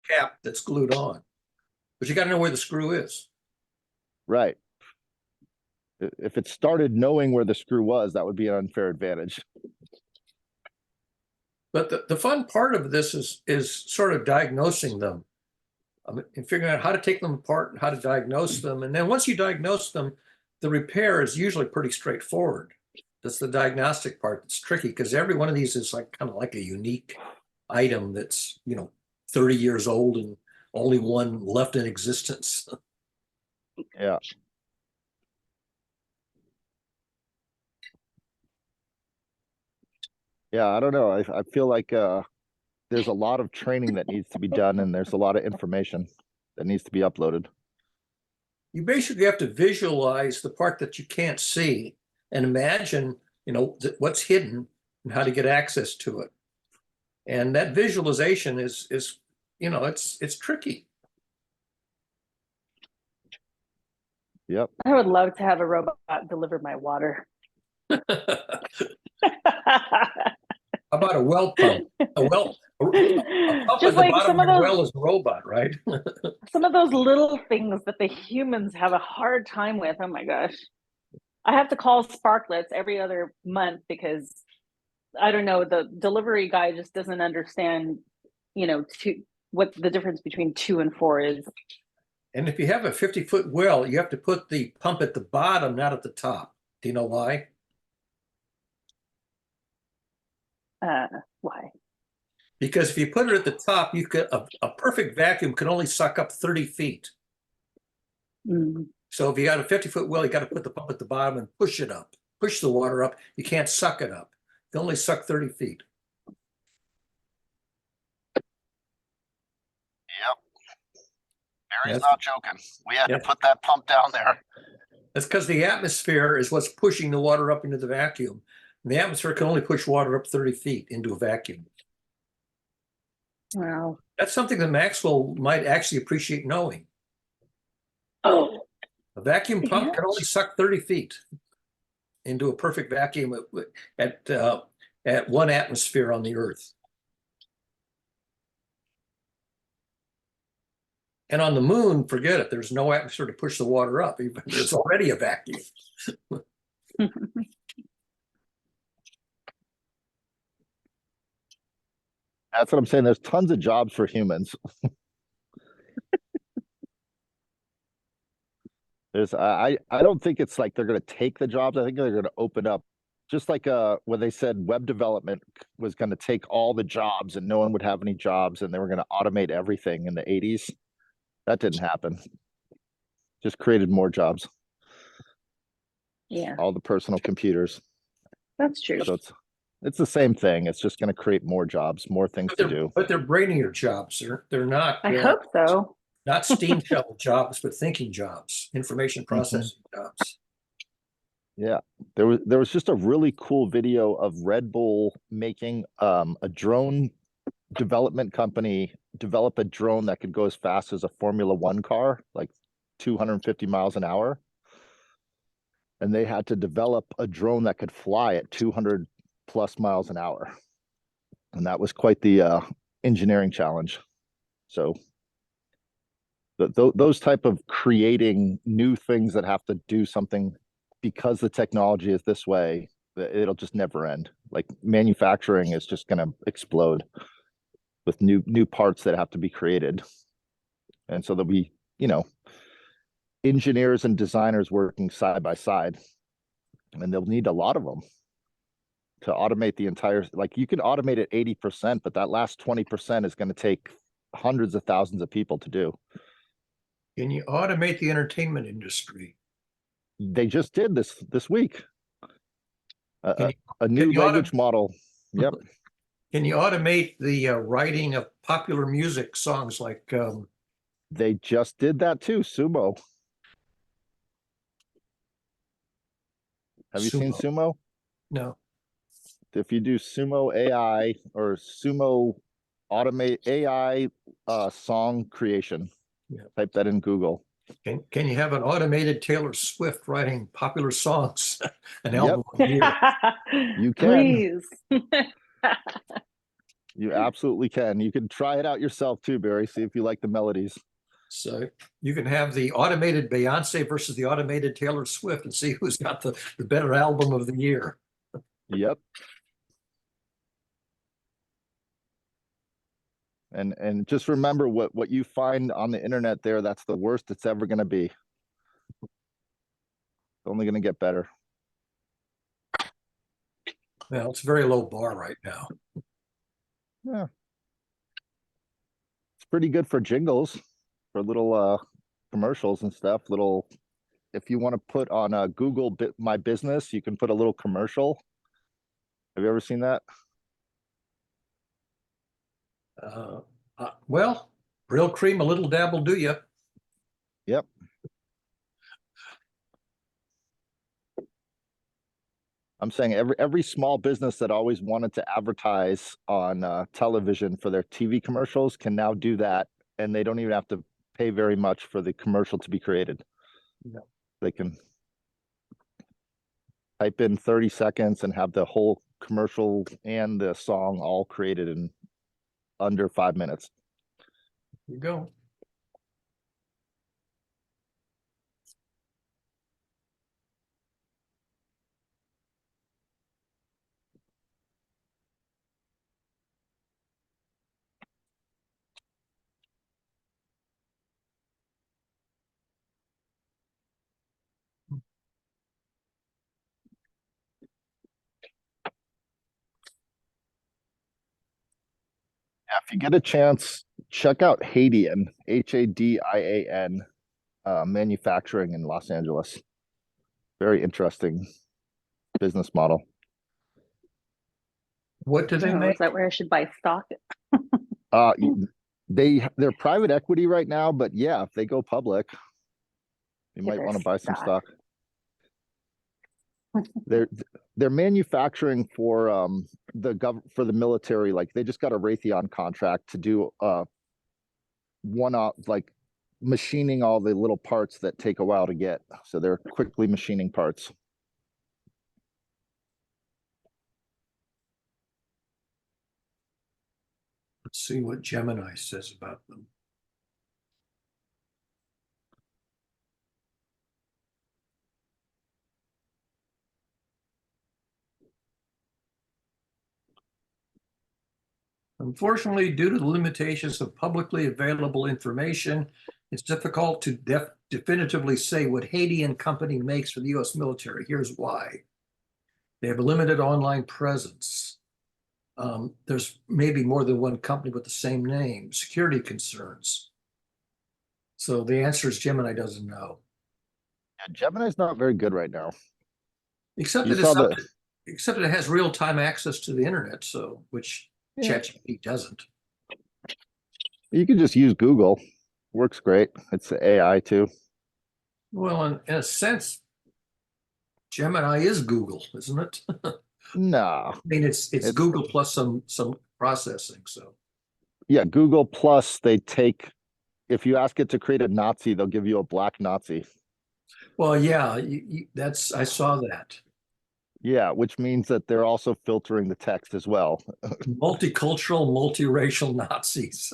Cap that's glued on. But you got to know where the screw is. Right. If it started knowing where the screw was, that would be an unfair advantage. But the fun part of this is sort of diagnosing them and figuring out how to take them apart and how to diagnose them. And then once you diagnose them, the repair is usually pretty straightforward. That's the diagnostic part that's tricky because every one of these is like kind of like a unique item that's 30 years old and only one left in existence. Yeah. Yeah, I don't know. I feel like there's a lot of training that needs to be done and there's a lot of information that needs to be uploaded. You basically have to visualize the part that you can't see and imagine, what's hidden and how to get access to it. And that visualization is it's tricky. Yep. I would love to have a robot deliver my water. How about a well pump? A pump Just at the like bottom some of of the those, well is a robot, right? some of those little things that the humans have a hard time with. Oh my gosh. I have to call Sparklets every other month because I don't know, the delivery guy just doesn't understand, what the difference between 2 and 4 is. And if you have a 50-foot well, you have to put the pump at the bottom, not at the top. Do you know why? Why? Because if you put it at the top, you could a perfect vacuum can only suck up 30 feet. Mm. So if you got a 50-foot well, you got to put the pump at the bottom and push it up, push the water up. You can't suck it up. You only suck 30 feet. Yep. Barry's Yes. not joking. We had Yes. to put that pump down there. That's because the atmosphere is what's pushing the water up into the vacuum. And the atmosphere can only push water up 30 feet into a vacuum. Wow. That's something that Maxwell might actually appreciate knowing. Oh, A vacuum pump Yeah. can only suck 30 feet into a perfect vacuum at 1 atmosphere on the Earth. And on the moon, forget it. There's no atmosphere to push the water up. Even there's already a vacuum. That's what I'm saying. There's tons of jobs for humans. I don't think it's like they're going to take the jobs. I think they're going to open up, just like when they said web development was going to take all the jobs and no one would have any jobs and they were going to automate everything in the 80s. That didn't happen. Just created more jobs. yeah, All the personal computers. that's true. So it's the same thing. It's just going to create more jobs, more things to do. But they're brainier jobs. They're not. I hope so. Not steam shovel jobs, but thinking jobs, information processing jobs. Yeah, there was just a really cool video of Red Bull making a drone development company develop a drone that could go as fast as a Formula One car, like 250 miles an hour. And they had to develop a drone that could fly at 200 plus miles an hour. And that was quite the engineering challenge. So those type of creating new things that have to do something because the technology is this way, it'll just never end. Like manufacturing is just going to explode with new parts that have to be created. And so there'll be, engineers and designers working side by side, and they'll need a lot of them to automate the entire, like you can automate it 80%, but that last 20% is going to take hundreds of thousands of people to do. Can you automate the entertainment industry? They just did this week. Can A new you language model. Yep. Can you automate the writing of popular music songs like They just did that too. Sumo. Have you seen Sumo? No. If you do Sumo AI or Sumo automate AI song creation, type that in Google. Can you have an automated Taylor Swift writing popular songs, an Yep. album a year? You can. Please. You absolutely can. You can try it out yourself too, Barry. See if you like the melodies. So you can have the automated Beyonce versus the automated Taylor Swift and see who's got the better album of the year. Yep. And just remember what you find on the internet there, that's the worst it's ever going to be. It's only going to get better. Well, it's a very low bar right now. Yeah. It's pretty good for jingles, for little commercials and stuff. If you want to put on Google My Business, you can put a little commercial. Have you ever seen that? Well, real cream, a little dab will do you. Yep. I'm saying every small business that always wanted to advertise on television for their TV commercials can now do that, and they don't even have to pay very much for the commercial to be created. Yeah. They can type in 30 seconds and have the whole commercial and the song all created in under 5 minutes. Here you go. Yeah, if you get a chance, check out Hadian, Hadian, manufacturing in Los Angeles. Very interesting business model. What do they Oh, make? is that where I should buy stock? They're private equity right now, but yeah, if they go public, you might their want to buy some stock. They're they're manufacturing for for the military. Like they just got a Raytheon contract to do one off, like machining all the little parts that take a while to get. So they're quickly machining parts. Let's see what Gemini says about them. Unfortunately, due to the limitations of publicly available information, it's difficult to definitively say what Haitian company makes for the U.S. military. Here's why. They have a limited online presence. There's maybe more than one company with the same name, security concerns. So the answer is Gemini doesn't know. Yeah, Gemini's not very good right now. Except You that, saw the except that it has real-time access to the internet, so which Yeah. ChatGPT doesn't. You can just use Google. Works great. It's AI too. Well, in a sense, Gemini is Google, isn't it? No. I mean, it's Google plus some processing. So Yeah, Google Plus, they take, if you ask it to create a Nazi, they'll give you a black Nazi. well, yeah, that's I saw that. Yeah, which means that they're also filtering the text as well. Multicultural, multiracial Nazis.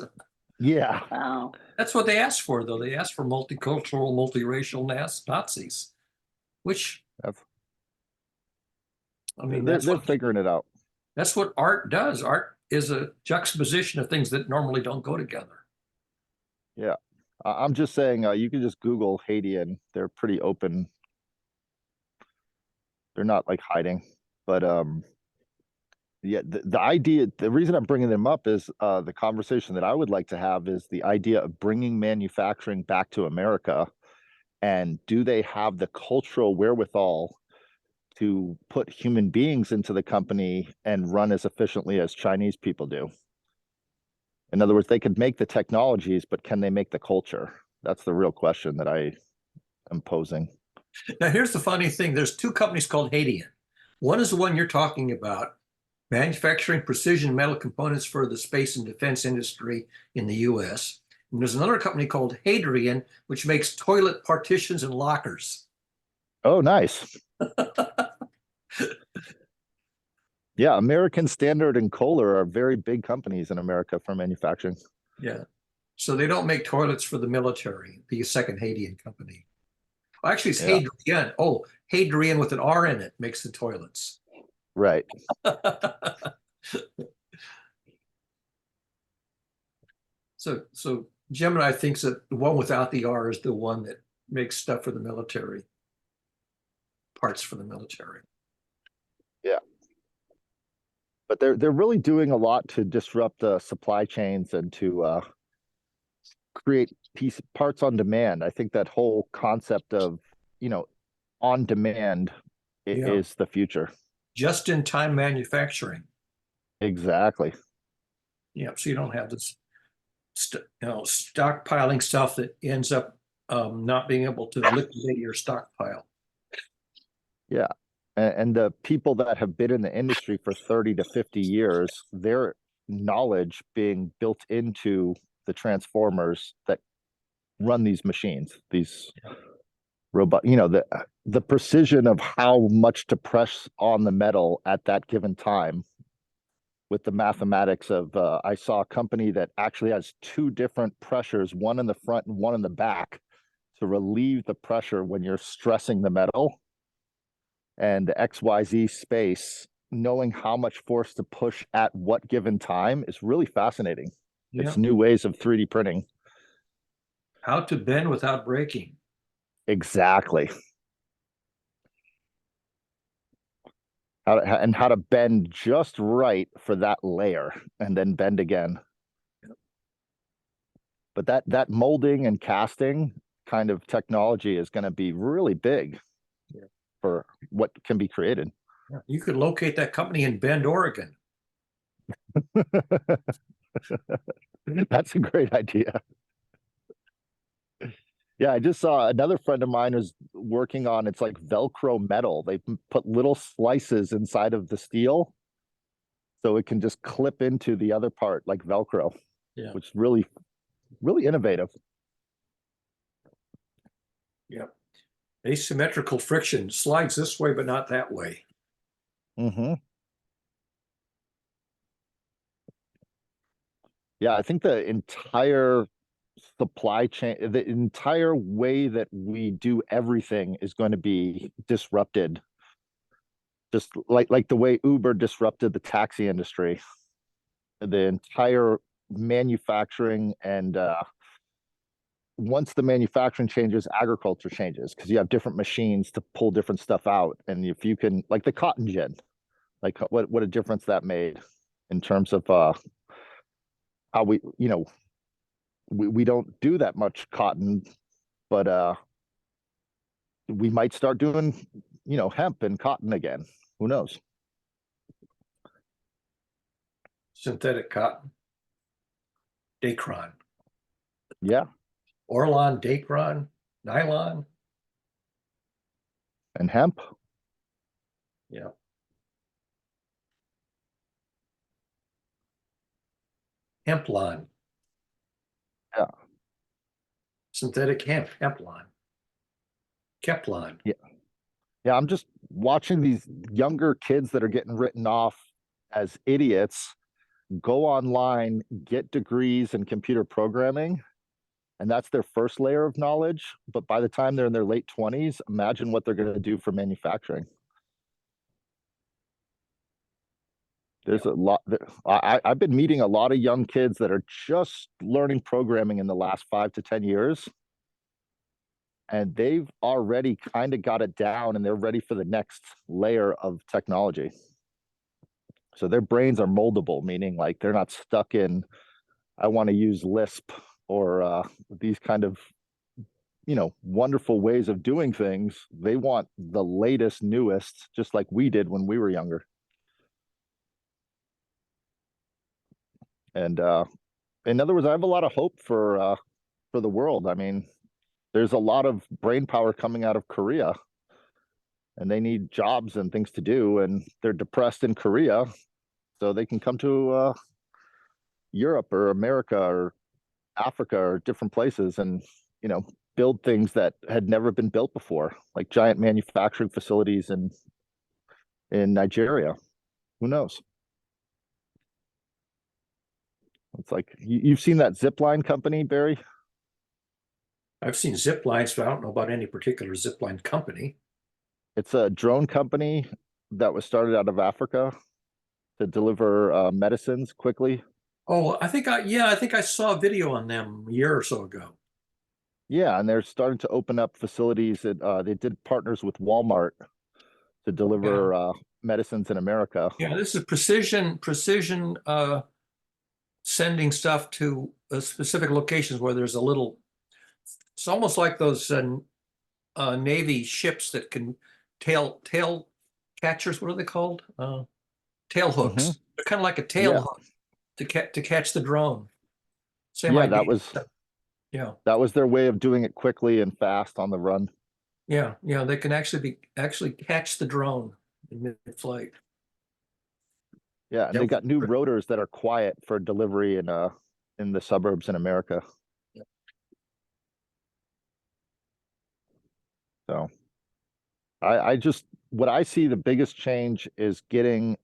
Yeah. Wow. That's what they asked for, though. They asked for multicultural, multiracial Nazis, which I mean, They're figuring it out. that's what art does. Art is a juxtaposition of things that normally don't go together. Yeah. I'm just saying, you can just Google Haitian. They're pretty open. They're not like hiding, but yeah, the idea, the reason I'm bringing them up is the conversation that I would like to have is the idea of bringing manufacturing back to America, and do they have the cultural wherewithal to put human beings into the company and run as efficiently as Chinese people do? In other words, they could make the technologies, but can they make the culture? That's the real question that I am posing. Now, here's the funny thing. There's two companies called Haitian. One is the one you're talking about, manufacturing precision metal components for the space and defense industry in the US. And there's another company called Hadrian, which makes toilet partitions and lockers. Oh, nice. Yeah, American Standard and Kohler are very big companies in America for manufacturing. Yeah. So they don't make toilets for the military, the second Haitian company. Well, actually, it's Yeah. Hadrian. Oh, Hadrian with an R in it makes the toilets. Right. So Gemini thinks that the one without the R is the one that makes stuff for the military, parts for the military. Yeah. But they're really doing a lot to disrupt the supply chains and to create parts on demand. I think that whole concept of, on demand Yeah. is the future. Just-in-time manufacturing. Exactly. Yeah, so you don't have this, stockpiling stuff that ends up not being able to liquidate your stockpile. Yeah. And the people that have been in the industry for 30 to 50 years, their knowledge being built into the transformers that run these machines, these robot, the precision of how much to press on the metal at that given time with the mathematics of, I saw a company that actually has two different pressures, one in the front and one in the back, to relieve the pressure when you're stressing the metal. And the XYZ space, knowing how much force to push at what given time is really fascinating. Yeah. It's new ways of 3D printing. How to bend without breaking. Exactly. How to bend just right for that layer and then bend again. Yep. But that molding and casting kind of technology is going to be really big. Yeah. For what can be created. Yeah. You could locate that company in Bend, Oregon. That's a great idea. Yeah, I just saw another friend of mine who's working on, it's like Velcro metal. They put little slices inside of the steel so it can just clip into the other part like Velcro, Yeah. which is really, really innovative. Yeah. Asymmetrical friction slides this way, but not that way. Hmm. Yeah, I think the entire supply chain, the entire way that we do everything is going to be disrupted. Just like the way Uber disrupted the taxi industry, the entire manufacturing and once the manufacturing changes, agriculture changes because you have different machines to pull different stuff out. And if you can, like the cotton gin, like what a difference that made in terms of how we, we don't do that much cotton, but we might start doing, hemp and cotton again. Who knows? Synthetic cotton, Dacron, Yeah. Orlon, Dacron, nylon. And hemp. Yeah. Hemplon. Yeah. Synthetic hemplon. Keplon. Yeah. Yeah. I'm just watching these younger kids that are getting written off as idiots go online, get degrees in computer programming, and that's their first layer of knowledge. But by the time they're in their late 20s, imagine what they're going to do for manufacturing. There's a lot. I've been meeting a lot of young kids that are just learning programming in the last 5 to 10 years. And they've already kind of got it down and they're ready for the next layer of technology. So their brains are moldable, meaning like they're not stuck in, I want to use Lisp or these kind of, wonderful ways of doing things. They want the latest, newest, just like we did when we were younger. And in other words, I have a lot of hope for the world. I mean, there's a lot of brain power coming out of Korea, and they need jobs and things to do, and they're depressed in Korea, so they can come to Europe or America or Africa or different places and build things that had never been built before, like giant manufacturing facilities in Nigeria. Who knows? It's like you've seen that zipline company, Barry. I've seen zip lines, but I don't know about any particular zip line company. It's a drone company that was started out of Africa to deliver medicines quickly. Oh, I think I saw a video on them a year or so ago. Yeah, and they're starting to open up facilities that they did partners with Walmart to deliver medicines in America. Yeah, this is precision sending stuff to specific locations where there's a little. It's almost like those Navy ships that can tail catchers. What are they called? Tail hooks. Mm-hmm. They're kind of like a tail Yeah. hook to catch the drone. Same Yeah, idea. that was their way of doing it quickly and fast on the run. Yeah. They can actually catch the drone in mid-flight. Yeah, and they got new rotors that are quiet for delivery in the suburbs in America. Yeah. So I just what I see the biggest change is getting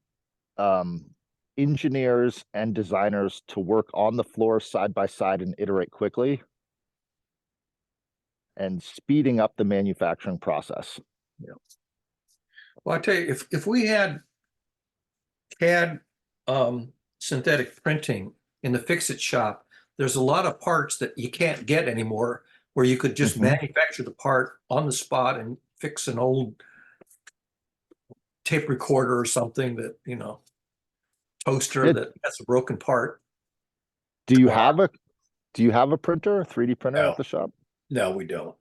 engineers and designers to work on the floor side by side and iterate quickly and speeding up the manufacturing process. Yeah. Well, I tell you, if we had CAD synthetic printing in the fix-it shop, there's a lot of parts that you can't get anymore where you could just manufacture the part on the spot and fix an old tape recorder or something that, toaster that has a broken part. Do you have a printer, a 3D printer at the shop? No, we don't.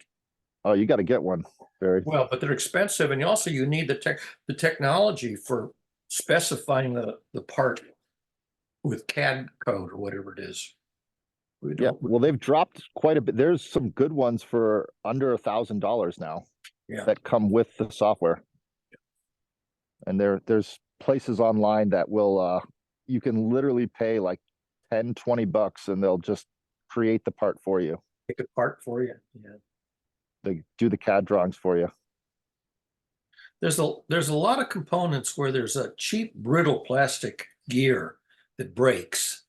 Oh, you got to get one, Barry. Well, but they're expensive, and also you need the technology for specifying the part with CAD code or whatever it is. We Yeah, don't. well, they've dropped quite a bit. There's some good ones for under $1,000 now Yeah. that come with the software. And there's places online that will you can literally pay like 10, 20 bucks and they'll just create the part for you. Take it apart for you. Yeah. They do the CAD drawings for you. There's a lot of components where there's a cheap, brittle plastic gear that breaks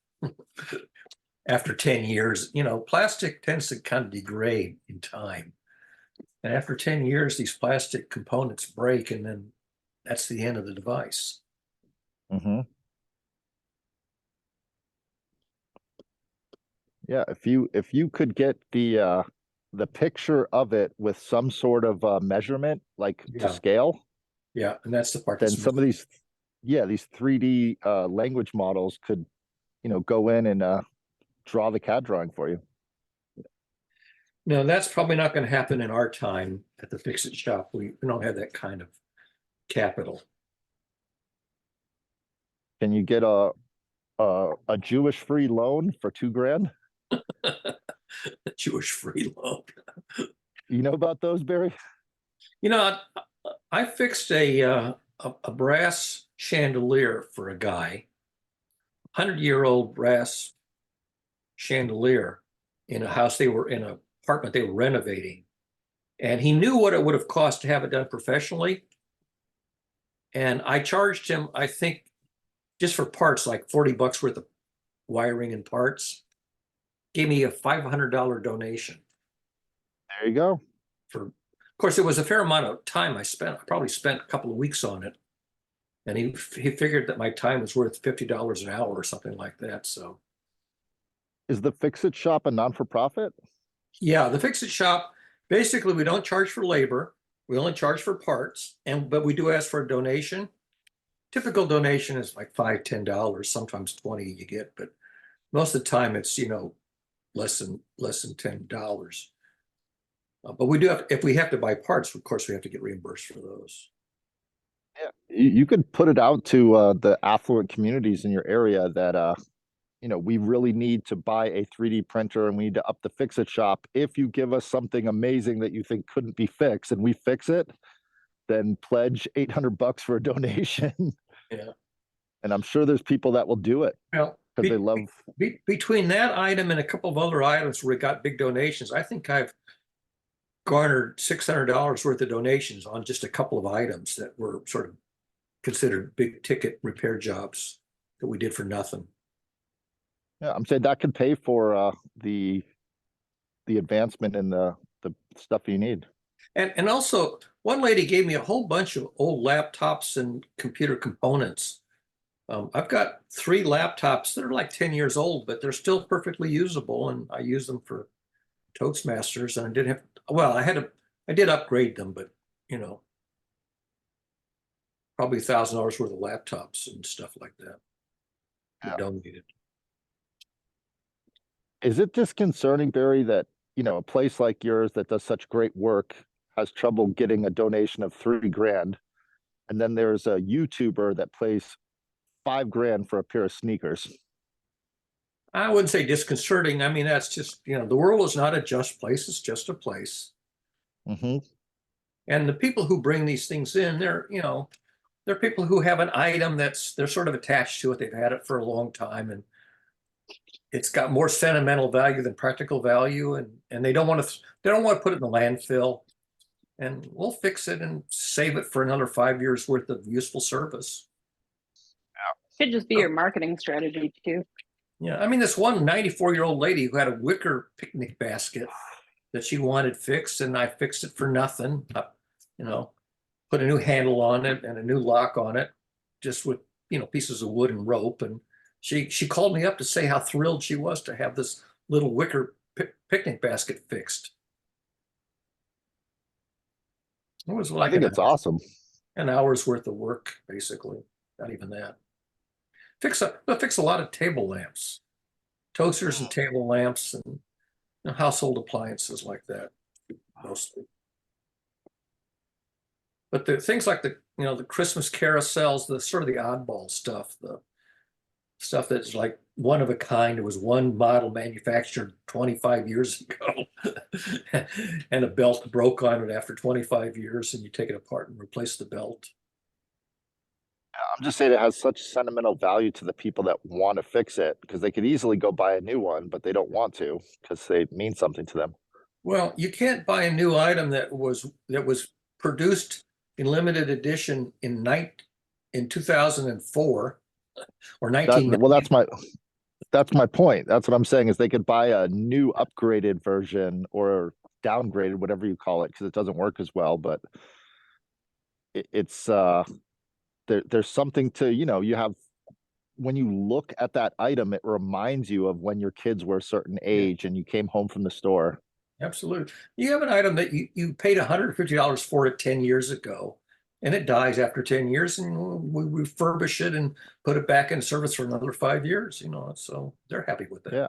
after 10 years. You know, plastic tends to kind of degrade in time. And after 10 years, these plastic components break, and then that's the end of the device. Mm-hmm. Yeah, if you could get the picture of it with some sort of measurement, like Yeah. to scale, Yeah, and that's the part then that's some of these, yeah, these 3D language models could, go in and draw the CAD drawing for you. no, that's probably not going to happen in our time at the fix-it shop. We don't have that kind of capital. Can you get a Jewish free loan for $2,000? Jewish free loan. You know about those, Barry? You know, I fixed a brass chandelier for a guy, 100-year-old brass chandelier in a house they were in, an apartment they were renovating. And he knew what it would have cost to have it done professionally. And I charged him, I think, just for parts, like 40 bucks worth of wiring and parts. Gave me a $500 donation. There you go. Of course, it was a fair amount of time I spent. I probably spent a couple of weeks on it. And he figured that my time was worth $50 an hour or something like that. So Is the Fix-It Shop a non-for-profit? yeah, the Fix-It Shop, basically we don't charge for labor. We only charge for parts, but we do ask for a donation. Typical donation is like $5, $10, sometimes 20 you get, but most of the time it's, less than $10. But we do have, if we have to buy parts, of course we have to get reimbursed for those. Yeah, you could put it out to the affluent communities in your area that we really need to buy a 3D printer and we need to up the Fix-It Shop. If you give us something amazing that you think couldn't be fixed and we fix it, then pledge 800 bucks for a donation. Yeah. And I'm sure there's people that will do it Well, because they love. between that item and a couple of other items where we got big donations, I think I've garnered $600 worth of donations on just a couple of items that were sort of considered big ticket repair jobs that we did for nothing. Yeah, I'm saying that could pay for the advancement in the stuff you need. And also, one lady gave me a whole bunch of old laptops and computer components. I've got 3 laptops that are like 10 years old, but they're still perfectly usable, and I use them for Toastmasters. And I didn't have, well, I did upgrade them, but probably $1,000 worth of laptops and stuff like that. Yeah. Donated. Is it disconcerting, Barry, that a place like yours that does such great work has trouble getting a donation of $3,000, and then there's a YouTuber that pays $5,000 for a pair of sneakers? I wouldn't say disconcerting. I mean, that's just, the world is not a just place, it's just a place. Mm-hmm. And the people who bring these things in, they're people who have an item they're sort of attached to it. They've had it for a long time, and it's got more sentimental value than practical value, and they don't want to put it in the landfill. And we'll fix it and save it for another 5 years worth of useful service. Should just be your marketing strategy too. Yeah, I mean, this one 94-year-old lady who had a wicker picnic basket that she wanted fixed, and I fixed it for nothing. Put a new handle on it and a new lock on it, just with pieces of wood and rope. And she called me up to say how thrilled she was to have this little wicker picnic basket fixed. It was like I think it's awesome. An hour's worth of work, basically. Not even that. Fix a lot of table lamps, toasters and table lamps, and household appliances like that, mostly. But the things like the Christmas carousels, the sort of the oddball stuff, the stuff that's like one of a kind. It was one model manufactured 25 years ago. And a belt broke on it after 25 years, and you take it apart and replace the belt. I'm just saying it has such sentimental value to the people that want to fix it because they could easily go buy a new one, but they don't want to because they mean something to them. Well, you can't buy a new item that was produced in limited edition in 2004 or 1990. Well, that's my point. That's what I'm saying is they could buy a new upgraded version or downgraded, whatever you call it, because it doesn't work as well. But it's there's something to, you have, when you look at that item, it reminds you of when your kids were a certain age and you came home from the store. Absolutely. You have an item that you paid $150 for it 10 years ago, and it dies after 10 years, and we refurbish it and put it back in service for another 5 years, so they're happy with that.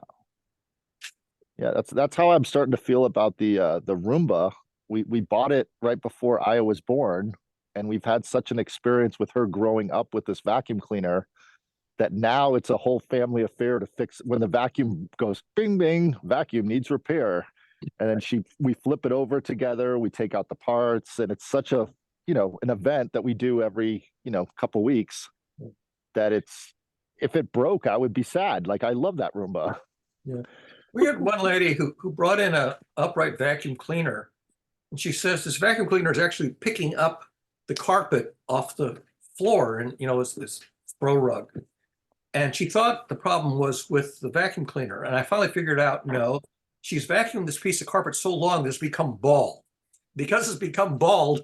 Yeah, that's how I'm starting to feel about the Roomba. We bought it right before Aya was born, and we've had such an experience with her growing up with this vacuum cleaner that now it's a whole family affair to fix. When the vacuum goes bing bing, vacuum needs repair, and then we flip it over together, we take out the parts, and it's such a an event that we do every couple weeks that if it broke, I would be sad. Like, I love that Roomba. Yeah. We had one lady who brought in a upright vacuum cleaner, and she says this vacuum cleaner is actually picking up the carpet off the floor, and it's this throw rug. And she thought the problem was with the vacuum cleaner. And I finally figured out, no, she's vacuumed this piece of carpet so long that it's become bald. Because it's become bald,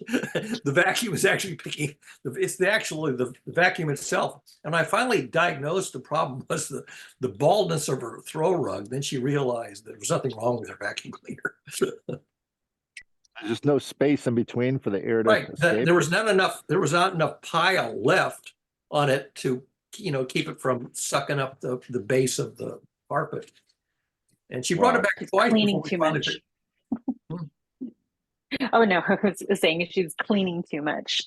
the vacuum is actually picking, it's actually the vacuum itself. And I finally diagnosed the problem was the baldness of her throw rug. Then she realized that there was nothing wrong with her vacuum cleaner. There's just no space in between for the air to Right. escape. There was not enough pile left on it to keep it from sucking up the base of the carpet. And she brought it back twice. Cleaning too much. Oh no, I was saying she's cleaning too much.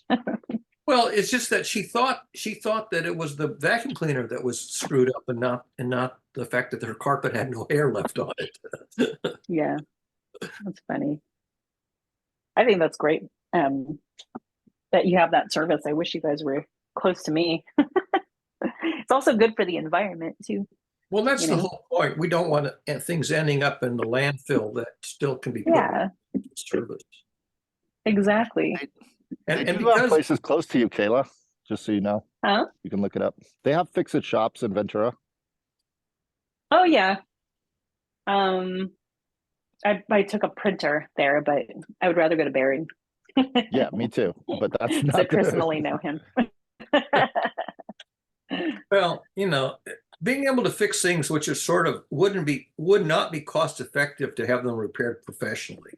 Well, it's just that she thought that it was the vacuum cleaner that was screwed up, and not the fact that her carpet had no hair left on it. Yeah, that's funny. I think that's great that you have that service. I wish you guys were close to me. It's also good for the environment too. Well, that's the whole point. We don't want things ending up in the landfill that still can be put into service. Exactly. And you have places close to you, Kayla, just so you know. Huh? You can look it up. They have fix-it shops in Ventura. Oh yeah. I took a printer there, but I would rather go to Barry. Yeah, me too. But that's not I personally know him. Well, being able to fix things which are sort of would not be cost effective to have them repaired professionally.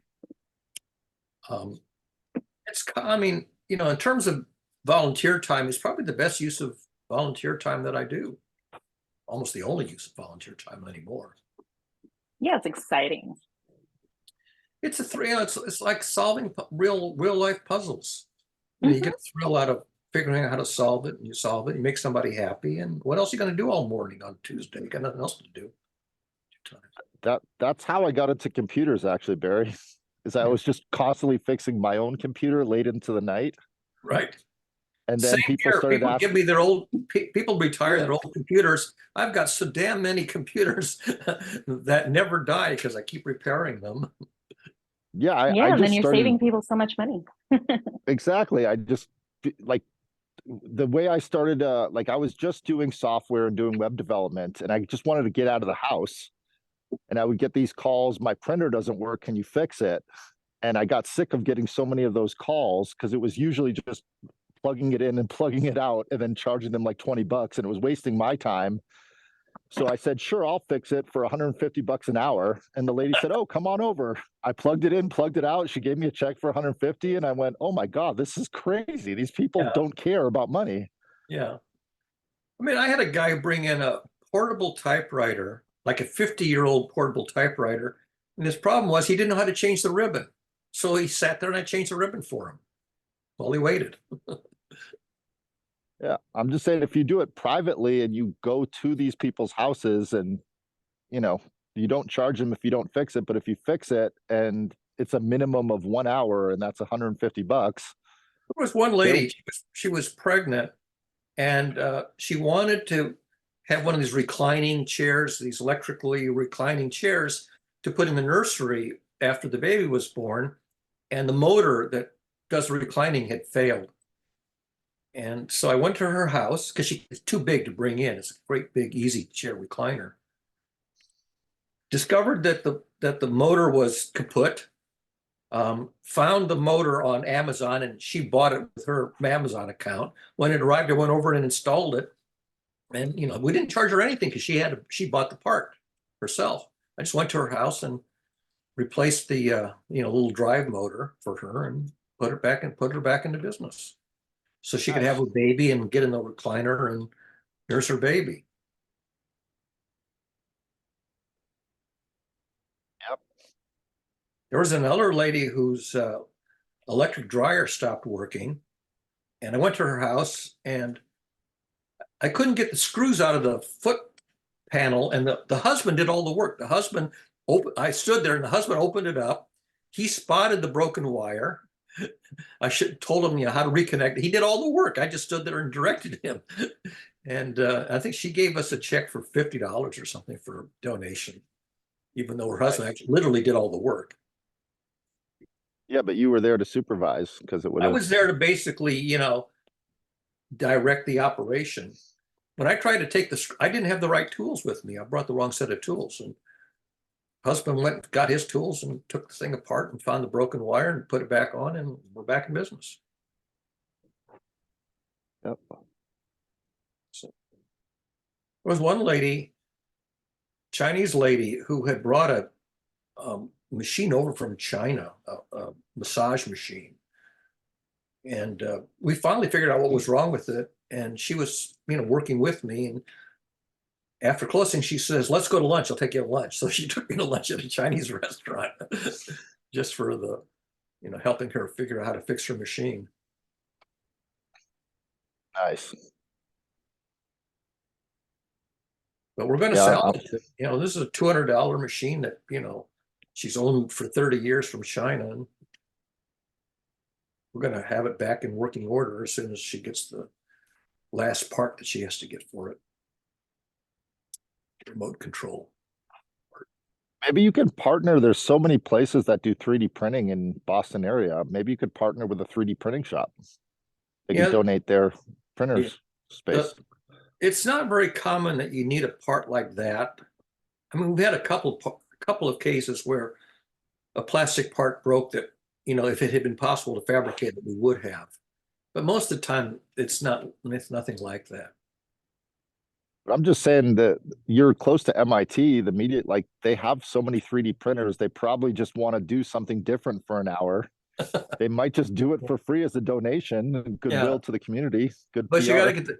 In terms of volunteer time, it's probably the best use of volunteer time that I do. Almost the only use of volunteer time anymore. Yeah, it's exciting. It's a thrill. It's like solving real life puzzles. You get a thrill out of figuring out how to solve it, and you solve it, you make somebody happy, and what else are you going to do all morning on Tuesday? You got nothing else to do. That's how I got into computers, actually, Barry. Is I was just constantly fixing my own computer late into the night. Right. And then people started asking. Give me their people retire their old computers. I've got so damn many computers that never die because I keep repairing them. Yeah, and then you're saving people so much money. Exactly. I just like the way I started. I was just doing software and doing web development, and I just wanted to get out of the house. And I would get these calls. My printer doesn't work. Can you fix it? And I got sick of getting so many of those calls because it was usually just plugging it in and plugging it out and then charging them like $20, and it was wasting my time. So I said, sure, I'll fix it for $150 an hour. And the lady said, oh, come on over. I plugged it in, plugged it out. She gave me a check for $150. And I went, oh my God, this is crazy. These people don't care about money. Yeah. I mean, I had a guy bring in a portable typewriter, like a 50-year-old portable typewriter. And his problem was he didn't know how to change the ribbon. So he sat there and I changed the ribbon for him while he waited. Yeah, I'm just saying if you do it privately and you go to these people's houses and, you know, you don't charge them if you don't fix it, but if you fix it and it's a minimum of 1 hour and that's $150, There was one they're lady, she was pregnant, and she wanted to have one of these reclining chairs, these electrically reclining chairs to put in the nursery after the baby was born. And the motor that does the reclining had failed. And so I went to her house because it's too big to bring in. It's a great big easy chair recliner. Discovered that the motor was kaput. Found the motor on Amazon, and she bought it with her Amazon account. When it arrived, I went over and installed it. And we didn't charge her anything because she bought the part herself. I just went to her house and replaced the little drive motor for her and put her back into business. So she could have a baby and get in the recliner and nurse her baby. Yep. There was another lady whose electric dryer stopped working, and I went to her house and I couldn't get the screws out of the foot panel, and the husband did all the work. The husband I stood there and the husband opened it up. He spotted the broken wire. I should told him how to reconnect. He did all the work. I just stood there and directed him. And I think she gave us a check for $50 or something for a donation, even though her husband actually literally did all the work. Yeah, but you were there to supervise because it would I have. was there to basically, direct the operation. When I tried to take I didn't have the right tools with me. I brought the wrong set of tools, and husband went and got his tools and took the thing apart and found the broken wire and put it back on, and we're back in business. Yep. So there was one lady, Chinese lady, who had brought a machine over from China, a massage machine. And we finally figured out what was wrong with it. And she was, working with me. And after closing, she says, "Let's go to lunch. I'll take you to lunch." So she took me to lunch at a Chinese restaurant just for the, helping her figure out how to fix her machine. Nice. But we're going to Yeah, salvage it. This is a $200 machine that, she's owned for 30 years from China. And we're going to have it back in working order as soon as she gets the last part that she has to get for it. Remote control. maybe you could partner. There's so many places that do 3D printing in Boston area. Maybe you could partner with a 3D printing shop. They Yeah. could donate their printers space. It's not very common that you need a part like that. I mean, we've had a couple of cases where a plastic part broke that, if it had been possible to fabricate it, we would have. But most of the time, it's nothing like that. But I'm just saying that you're close to MIT, the media, like they have so many 3D printers, they probably just want to do something different for an hour. They might just do it for free as a donation and goodwill to the community. Good But PR.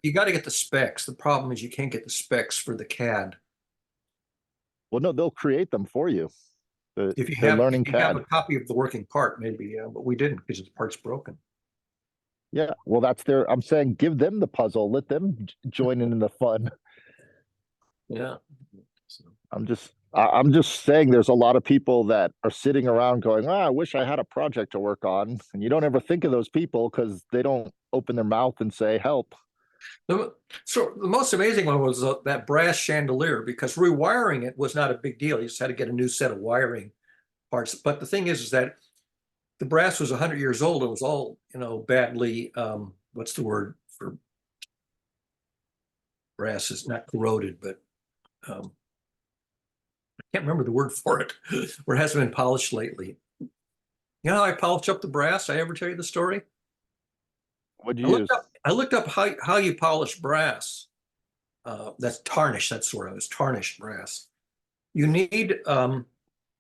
you got to get the specs. The problem is you can't get the specs for the CAD. Well, no, they'll create them for you. If you They're have learning a CAD. copy of the working part, maybe, yeah, but we didn't because the part's broken. Yeah, well, I'm saying give them the puzzle. Let them join in the fun. Yeah. So, I'm just saying there's a lot of people that are sitting around going, I wish I had a project to work on. And you don't ever think of those people because they don't open their mouth and say, help. so the most amazing one was that brass chandelier, because rewiring it was not a big deal. You just had to get a new set of wiring parts. But the thing is that the brass was 100 years old. It was all, badly, what's the word for brass? Is not corroded, but I can't remember the word for it, where it hasn't been polished lately. You know how I polish up the brass? I ever tell you the story? What'd you use? I looked up how you polish brass. That's tarnished. That's where it was, tarnished brass. You need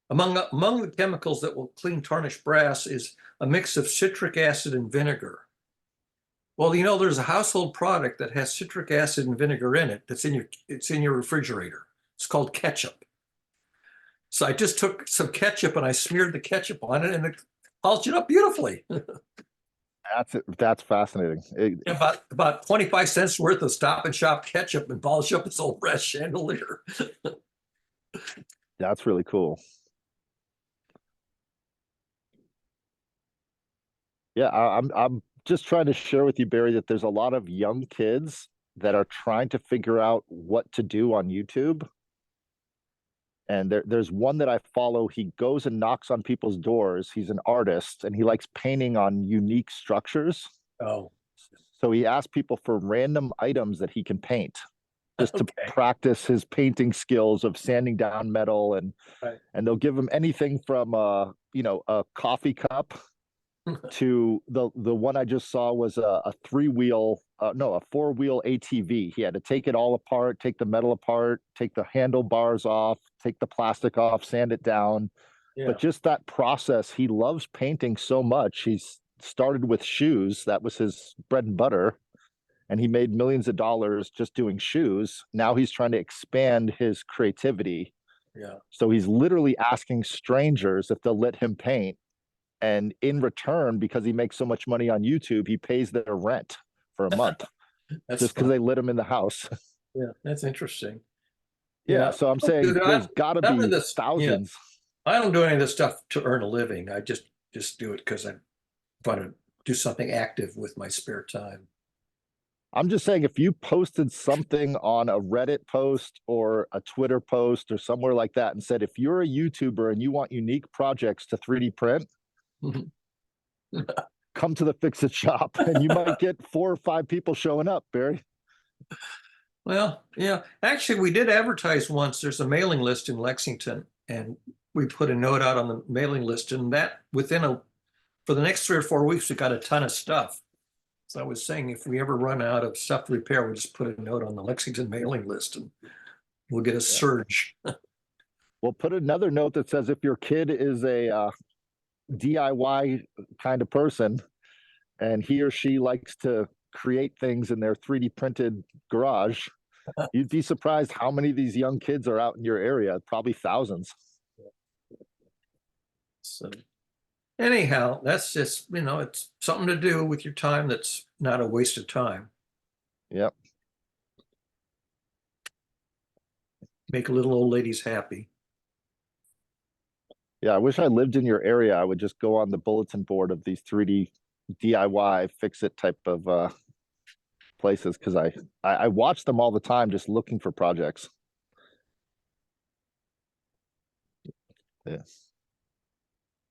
among the chemicals that will clean tarnished brass is a mix of citric acid and vinegar. Well, there's a household product that has citric acid and vinegar in it. It's in your refrigerator. It's called ketchup. So I just took some ketchup and I smeared the ketchup on it and it polished it up beautifully. That's fascinating. About 25 cents worth of Stop and Shop ketchup and polish up its old brass chandelier. That's really cool. Yeah, I'm just trying to share with you, Barry, that there's a lot of young kids that are trying to figure out what to do on YouTube. And there's one that I follow. He goes and knocks on people's doors. He's an artist and he likes painting on unique structures. Oh, So he asks people for random items that he can paint just to okay. practice his painting skills of sanding down metal. Right. And they'll give him anything from a coffee cup to the one I just saw was a four-wheel ATV. He had to take it all apart, take the metal apart, take the handlebars off, take the plastic off, sand it down. Yeah. But just that process, he loves painting so much. He's started with shoes. That was his bread and butter. And he made millions of dollars just doing shoes. Now he's trying to expand his creativity. Yeah. So he's literally asking strangers if they'll let him paint. And in return, because he makes so much money on YouTube, he pays their rent for a month That's just because fun. they let him in the house. Yeah, that's interesting. Yeah. So I'm saying Dude, there's got to none of be this- thousands. I don't do any of this stuff to earn a living. I just do it because I want to do something active with my spare time. I'm just saying if you posted something on a Reddit post or a Twitter post or somewhere like that and said, if you're a YouTuber and you want unique projects to 3D print, come to the Fix It shop and you might get 4 or 5 people showing up, Barry. Well, yeah, actually, we did advertise once. There's a mailing list in Lexington, and we put a note out on the mailing list, and that for the next 3 or 4 weeks, we got a ton of stuff. So I was saying, if we ever run out of stuff to repair, we'll just put a note on the Lexington mailing list, and we'll get a surge. We'll put another note that says if your kid is a DIY kind of person and he or she likes to create things in their 3D printed garage, you'd be surprised how many of these young kids are out in your area, probably thousands. So anyhow, that's just, it's something to do with your time that's not a waste of time. Yep. Make little old ladies happy. Yeah, I wish I lived in your area. I would just go on the bulletin board of these 3D DIY fix it type of places because I watch them all the time just looking for projects. Yeah.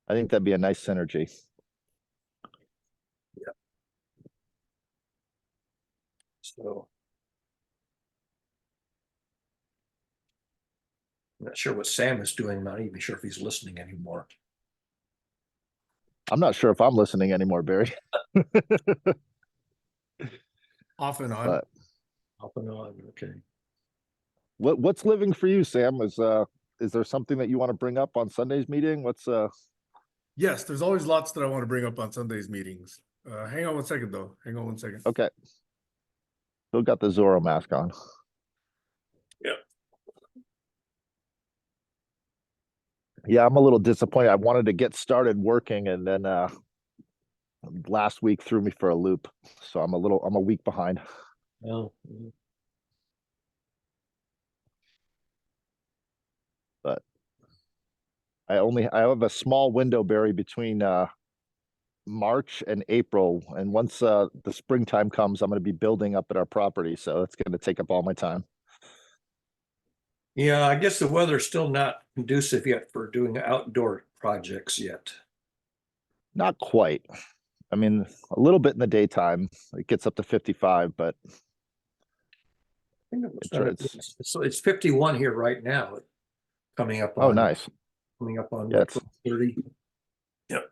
I think that'd be a nice synergy. Yeah. So I'm not sure what Sam is doing. I'm not even sure if he's listening anymore. I'm not sure if I'm listening anymore, Barry. Off and on. But Off and on. Okay. what's living for you, Sam? Is there something that you want to bring up on Sunday's meeting? Yes, there's always lots that I want to bring up on Sunday's meetings. Hang on one second, though. Hang on one second. Okay. Still got the Zorro mask on. Yeah. Yeah, I'm a little disappointed. I wanted to get started working and then last week threw me for a loop. So I'm a week behind. Oh. But I have a small window, Barry, between March and April. And once the springtime comes, I'm going to be building up at our property. So it's going to take up all my time. Yeah, I guess the weather's still not conducive yet for doing outdoor projects yet. Not quite. I mean, a little bit in the daytime. It gets up to 55, but I think it's 51 here right now. Coming up on nice. Coming up on Yeah, 30. Yep.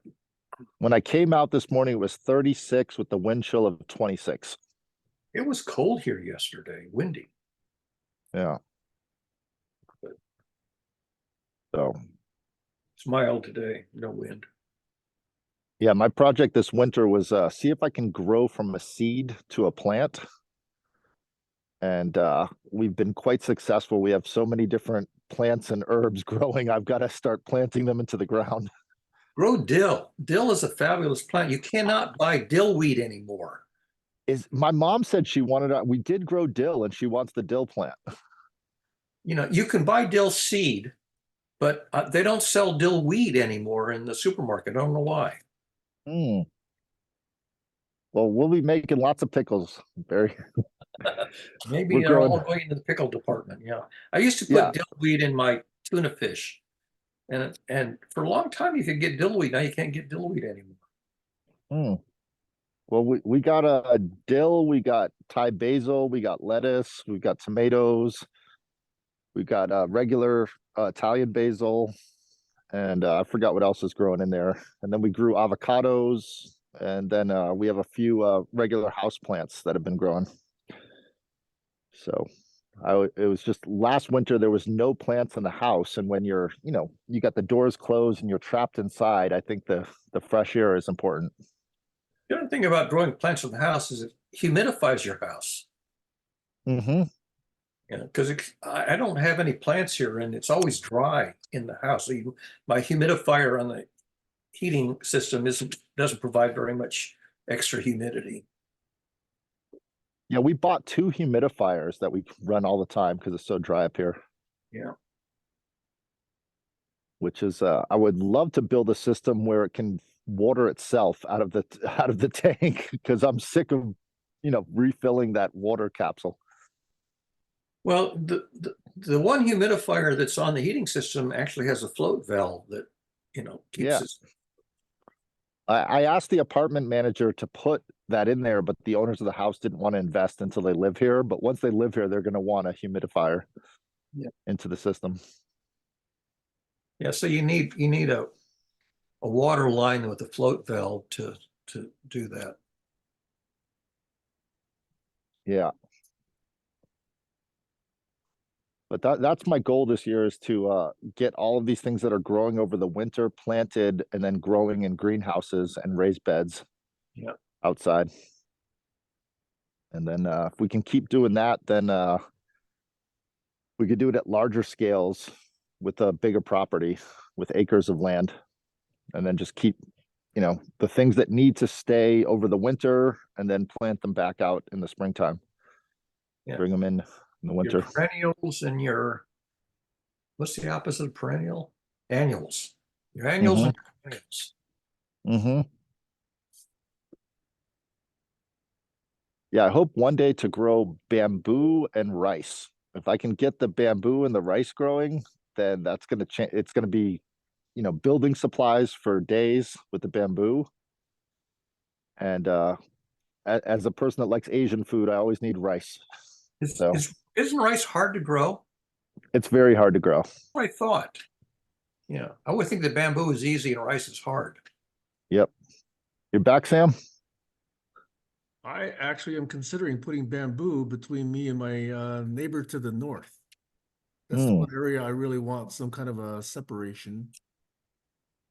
When I came out this morning, it was 36 with the wind chill of 26. It was cold here yesterday, windy. Yeah. So It's mild today, no wind. yeah, my project this winter was see if I can grow from a seed to a plant. And we've been quite successful. We have so many different plants and herbs growing. I've got to start planting them into the ground. Grow dill. Dill is a fabulous plant. You cannot buy dill weed anymore. Is my mom said she wanted we did grow dill and she wants the dill plant. You know, you can buy dill seed, but they don't sell dill weed anymore in the supermarket. I don't know why. Hmm. Well, we'll be making lots of pickles. Very. Maybe We're they're all growing. going into the pickle department. Yeah. I used to Yeah. put dill weed in my tuna fish. And for a long time you could get dill weed. Now you can't get dill weed anymore. Hmm. Well, we got a dill, we got Thai basil, we got lettuce, we got tomatoes, we got regular Italian basil, and I forgot what else is growing in there. And then we grew avocados, and then we have a few regular house plants that have been growing. So it was just last winter there was no plants in the house, and when you're, you got the doors closed and you're trapped inside, I think the fresh air is important. The other thing about growing plants in the house is it humidifies your house. Mm-hmm. You know, because I don't have any plants here, and it's always dry in the house. So my humidifier on the heating system doesn't provide very much extra humidity. Yeah, we bought 2 humidifiers that we run all the time because it's so dry up here. Yeah. Which is I would love to build a system where it can water itself out of the tank because I'm sick of refilling that water capsule. Well, the one humidifier that's on the heating system actually has a float valve that, keeps Yeah. it. I asked the apartment manager to put that in there, but the owners of the house didn't want to invest until they live here. But once they live here, they're going to want a humidifier into the system. Yeah, so you need a water line with a float valve to do that. Yeah. But that's my goal this year is to get all of these things that are growing over the winter planted and then growing in greenhouses and raised beds outside. And then if we can keep doing that, then we could do it at larger scales with a bigger property with acres of land. And then just keep, the things that need to stay over the winter and then plant them back out in the springtime. Yeah. Bring them in the winter. Your perennials and what's the opposite of perennial? Annuals. Your annuals and your perennials. Mm-hmm. Yeah, I hope one day to grow bamboo and rice. If I can get the bamboo and the rice growing, then that's going to change. It's going to be, building supplies for days with the bamboo. And as a person that likes Asian food, I always need rice. Isn't rice hard to grow? It's very hard to grow. That's what I thought. Yeah, I would think that bamboo is easy and rice is hard. Yep. You're back, Sam? I actually am considering putting bamboo between me and my neighbor to the north. That's the one area I really want some kind of a separation.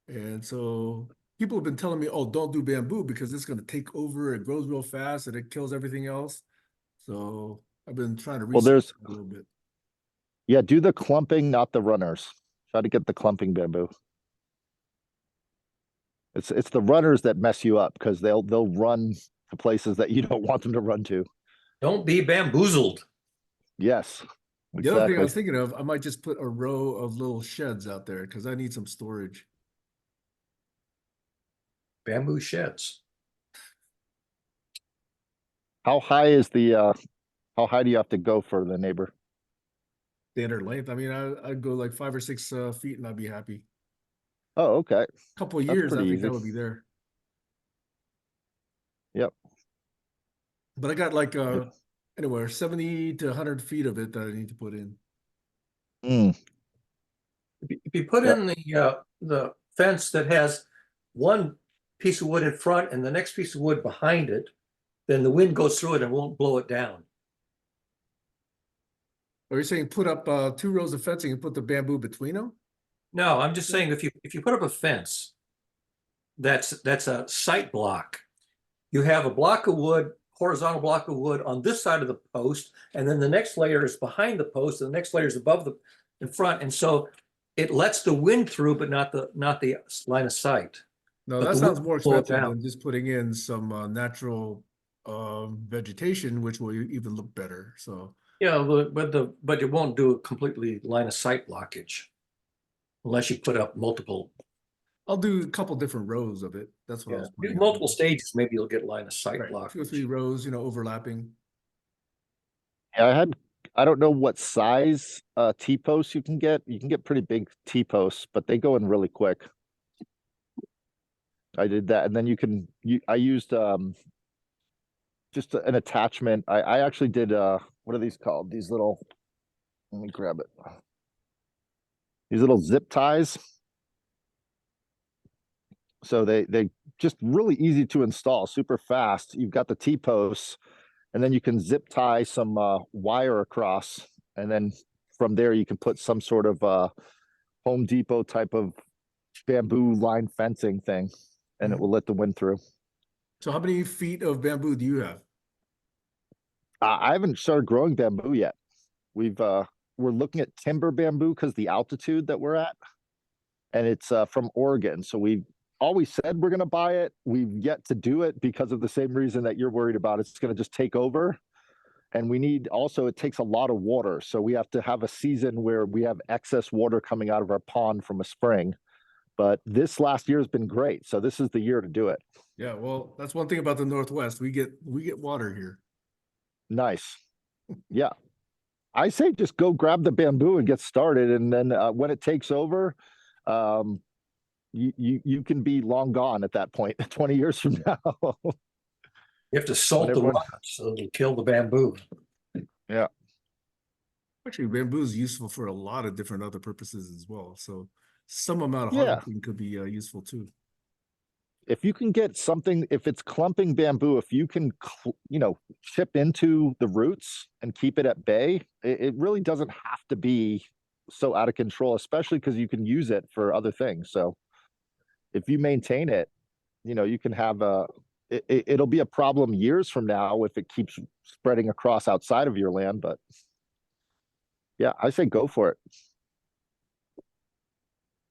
And so people have been telling me, oh, don't do bamboo because it's going to take over. It grows real fast and it kills everything else. So I've been trying to research a little bit. Yeah, do the clumping, not the runners. Try to get the clumping bamboo. It's the runners that mess you up because they'll run to places that you don't want them to run to. Don't be bamboozled. Yes. The exactly. other thing I was thinking of, I might just put a row of little sheds out there because I need some storage. Bamboo sheds. How high is the how high do you have to go for the neighbor? Standard length. I mean, I'd go like 5 or 6 feet and I'd be happy. Oh, okay. A couple of That's years, I pretty think easy. that would be there. Yep. But I got like anywhere 70 to 100 feet of it that I need to put in. If you put in the fence that has one piece of wood in front and the next piece of wood behind it, then the wind goes through it and won't blow it down. Are you saying put up 2 rows of fencing and put the bamboo between them? No, I'm just saying if you put up a fence, that's a sight block. You have a block of wood, horizontal block of wood on this side of the post, and then the next layer is behind the post, and the next layer is above in front. And so it lets the wind through, but not the line of sight. No, But that the sounds wind more will slow it expensive down. than just putting in some natural vegetation, which will even look better. So Yeah, but it won't do a completely line of sight blockage unless you put up multiple. I'll do a couple different rows of it. That's what I Yeah, was do planning on multiple doing. stages. Maybe you'll get line of sight Right, 2 or blockage. 3 rows, overlapping. Yeah, I don't know what size T-posts you can get. You can get pretty big T-posts, but they go in really quick. I did that, and then I used just an attachment. I actually did what are these called? These little, let me grab it. These little zip ties. So they just really easy to install, super fast. You've got the T-posts, and then you can zip tie some wire across, and then from there you can put some sort of Home Depot type of bamboo line fencing thing, and it will let the wind through. So how many feet of bamboo do you have? I haven't started growing bamboo yet. We're looking at timber bamboo because the altitude that we're at, and it's from Oregon. So we always said we're going to buy it. We've yet to do it because of the same reason that you're worried about. It's going to just take over. And we need also, it takes a lot of water. So we have to have a season where we have excess water coming out of our pond from a spring. But this last year has been great. So this is the year to do it. Yeah, well, that's one thing about the Northwest. We get water here. Nice. Yeah. I say just go grab the bamboo and get started. And then when it takes over, you can be long gone at that point, 20 years from now. You have to salt the rocks so it'll kill the bamboo. Yeah. Actually, bamboo is useful for a lot of different other purposes as well. So some amount of Yeah. harvesting could be useful too. If you can get something, if it's clumping bamboo, if you can, chip into the roots and keep it at bay, it really doesn't have to be so out of control, especially because you can use it for other things. So if you maintain it, you can have it'll be a problem years from now if it keeps spreading across outside of your land. But yeah, I say go for it.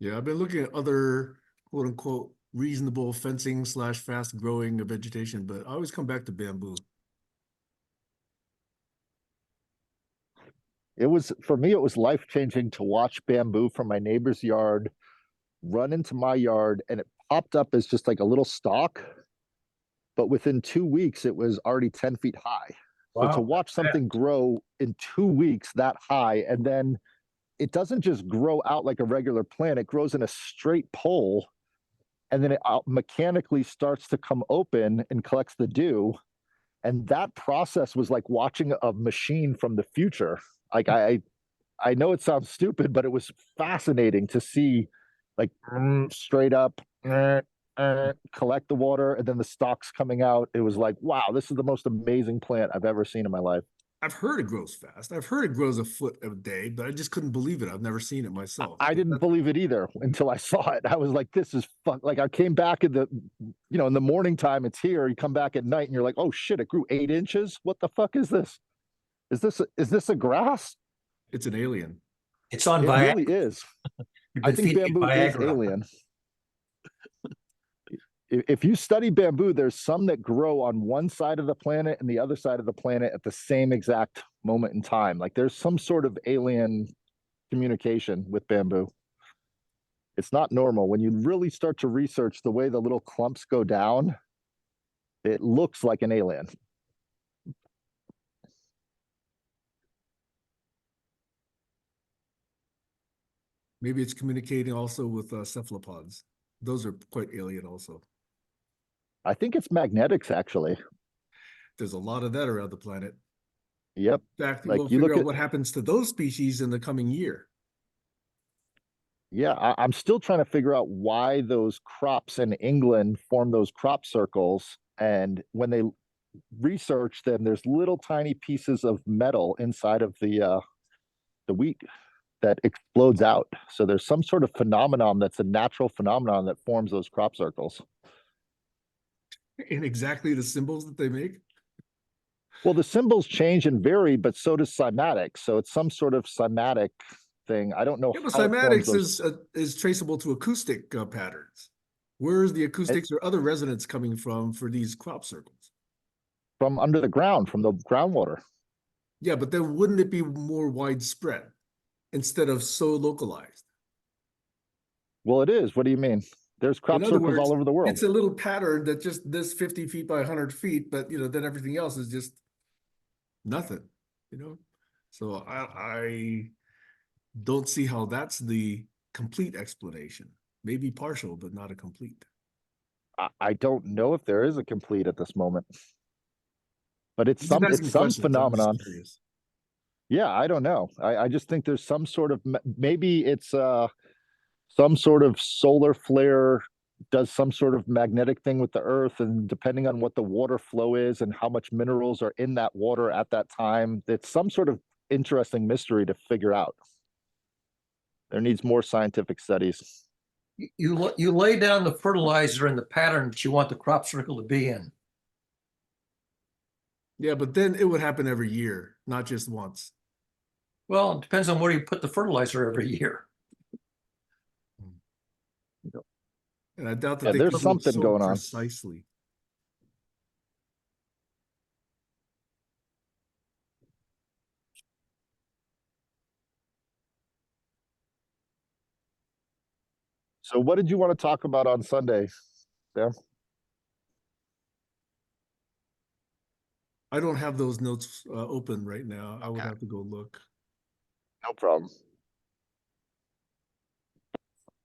Yeah, I've been looking at other quote unquote reasonable fencing / fast growing vegetation, but I always come back to bamboo. For me, it was life changing to watch bamboo from my neighbor's yard run into my yard, and it popped up as just like a little stalk. But within 2 weeks, it was already 10 feet high. So to watch something grow in 2 weeks that high, and then it doesn't just grow out like a regular plant, it grows in a straight pole, and then it mechanically starts to come open and collects the dew. And that process was like watching a machine from the future. Like I know it sounds stupid, but it was fascinating to see, like straight up collect the water, and then the stalks coming out. It was like, wow, this is the most amazing plant I've ever seen in my life. I've heard it grows fast. I've heard it grows a foot a day, but I just couldn't believe it. I've never seen it myself. I didn't believe it either until I saw it. I was like, this is fun. Like I came back in the morning time, it's here. You come back at night and you're like, oh shit, it grew 8 inches. What the fuck is this? Is this a grass? It's an alien. It's on It Viagra. really is. You've I been think feeding bamboo is Viagra. alien. If you study bamboo, there's some that grow on one side of the planet and the other side of the planet at the same exact moment in time. Like there's some sort of alien communication with bamboo. It's not normal. When you really start to research the way the little clumps go down, it looks like an alien. Maybe it's communicating also with cephalopods. Those are quite alien also. I think it's magnetics, actually. There's a lot of that around the planet. Yep. In fact, Like we'll you look figure out at, what happens to those species in the coming year. yeah, I'm still trying to figure out why those crops in England form those crop circles. And when they research them, there's little tiny pieces of metal inside of the wheat that explodes out. So there's some sort of phenomenon that's a natural phenomenon that forms those crop circles. And exactly the symbols that they make. Well, the symbols change and vary, but so does cymatics. So it's some sort of cymatic thing. I don't know Yeah, but how it forms cymatics those. is traceable to acoustic patterns. Where is the acoustics or other resonance coming from for these crop circles? From under the ground, from the groundwater. Yeah, but then wouldn't it be more widespread instead of so localized? Well, it is. What do you mean? There's In crop other circles words, all over the world. it's a little pattern that just this 50 feet by 100 feet, but then everything else is just nothing, So I don't see how that's the complete explanation. Maybe partial, but not a complete. I don't know if there is a complete at this moment, but I'm just asking some questions. I'm just phenomenon. curious. Yeah, I don't know. I just think there's some sort of maybe it's some sort of solar flare does some sort of magnetic thing with the earth, and depending on what the water flow is and how much minerals are in that water at that time, it's some sort of interesting mystery to figure out. There needs more scientific studies. You lay down the fertilizer in the pattern that you want the crop circle to be in. Yeah, but then it would happen every year, not just once. Well, it depends on where you put the fertilizer every year. And I doubt that Yeah, they there's could look something so going on. precisely. So what did you want to talk about on Sunday, Sam? I don't have those notes open right now. I would have to go look. No problem.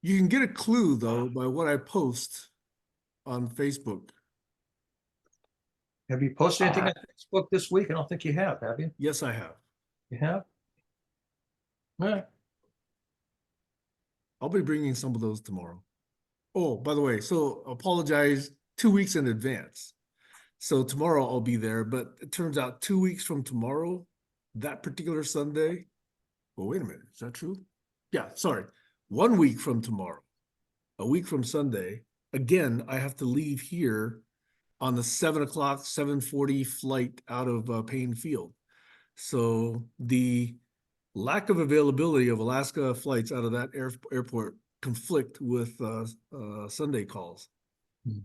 You can get a clue though by what I post on Facebook. Have you posted anything on Facebook this week? I don't think you have you? Yes, I have. You have? All right. I'll be bringing some of those tomorrow. Oh, by the way, so apologize 2 weeks in advance. So tomorrow I'll be there, but it turns out 2 weeks from tomorrow, that particular Sunday. Well, wait a minute. Is that true? Yeah, sorry. 1 week from tomorrow, a week from Sunday, again, I have to leave here on the 7 o'clock, 7:40 flight out of Payne Field. So the lack of availability of Alaska flights out of that airport conflict with Sunday calls. Hmm.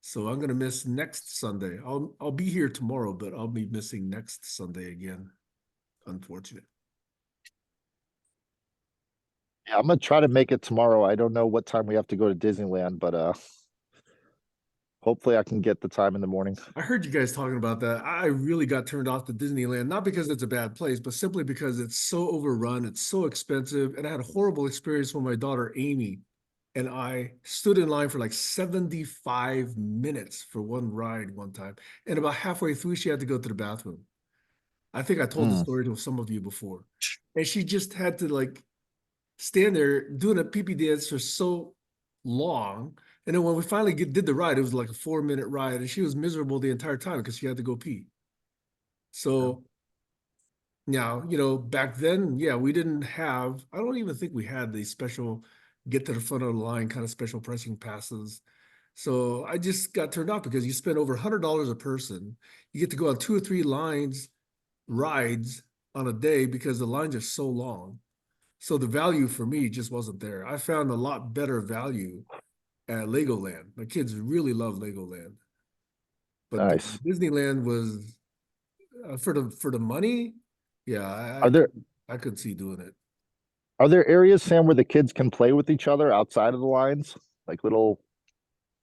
So I'm going to miss next Sunday. I'll be here tomorrow, but I'll be missing next Sunday again. Unfortunate. Yeah, I'm gonna try to make it tomorrow. I don't know what time we have to go to Disneyland, but hopefully I can get the time in the morning. I heard you guys talking about that. I really got turned off to Disneyland, not because it's a bad place, but simply because it's so overrun, it's so expensive, and I had a horrible experience when my daughter Amy and I stood in line for like 75 minutes for one ride one time. And about halfway through, she had to go to the bathroom. I think I told the story to some of you before. And she just had to like stand there doing a pee-pee dance for so long. And then when we finally did the ride, it was like a 4-minute ride, and she was miserable the entire time because she had to go pee. So now, back then, yeah, we didn't have, I don't even think we had the special get to the front of the line kind of special pressing passes. So I just got turned off because you spend over $100 a person. You get to go on 2 or 3 rides on a day because the lines are so long. So the value for me just wasn't there. I found a lot better value at Legoland. My kids really love Legoland. But Nice. Disneyland was for the money. Yeah, I could see doing it. Are there areas, Sam, where the kids can play with each other outside of the lines, like little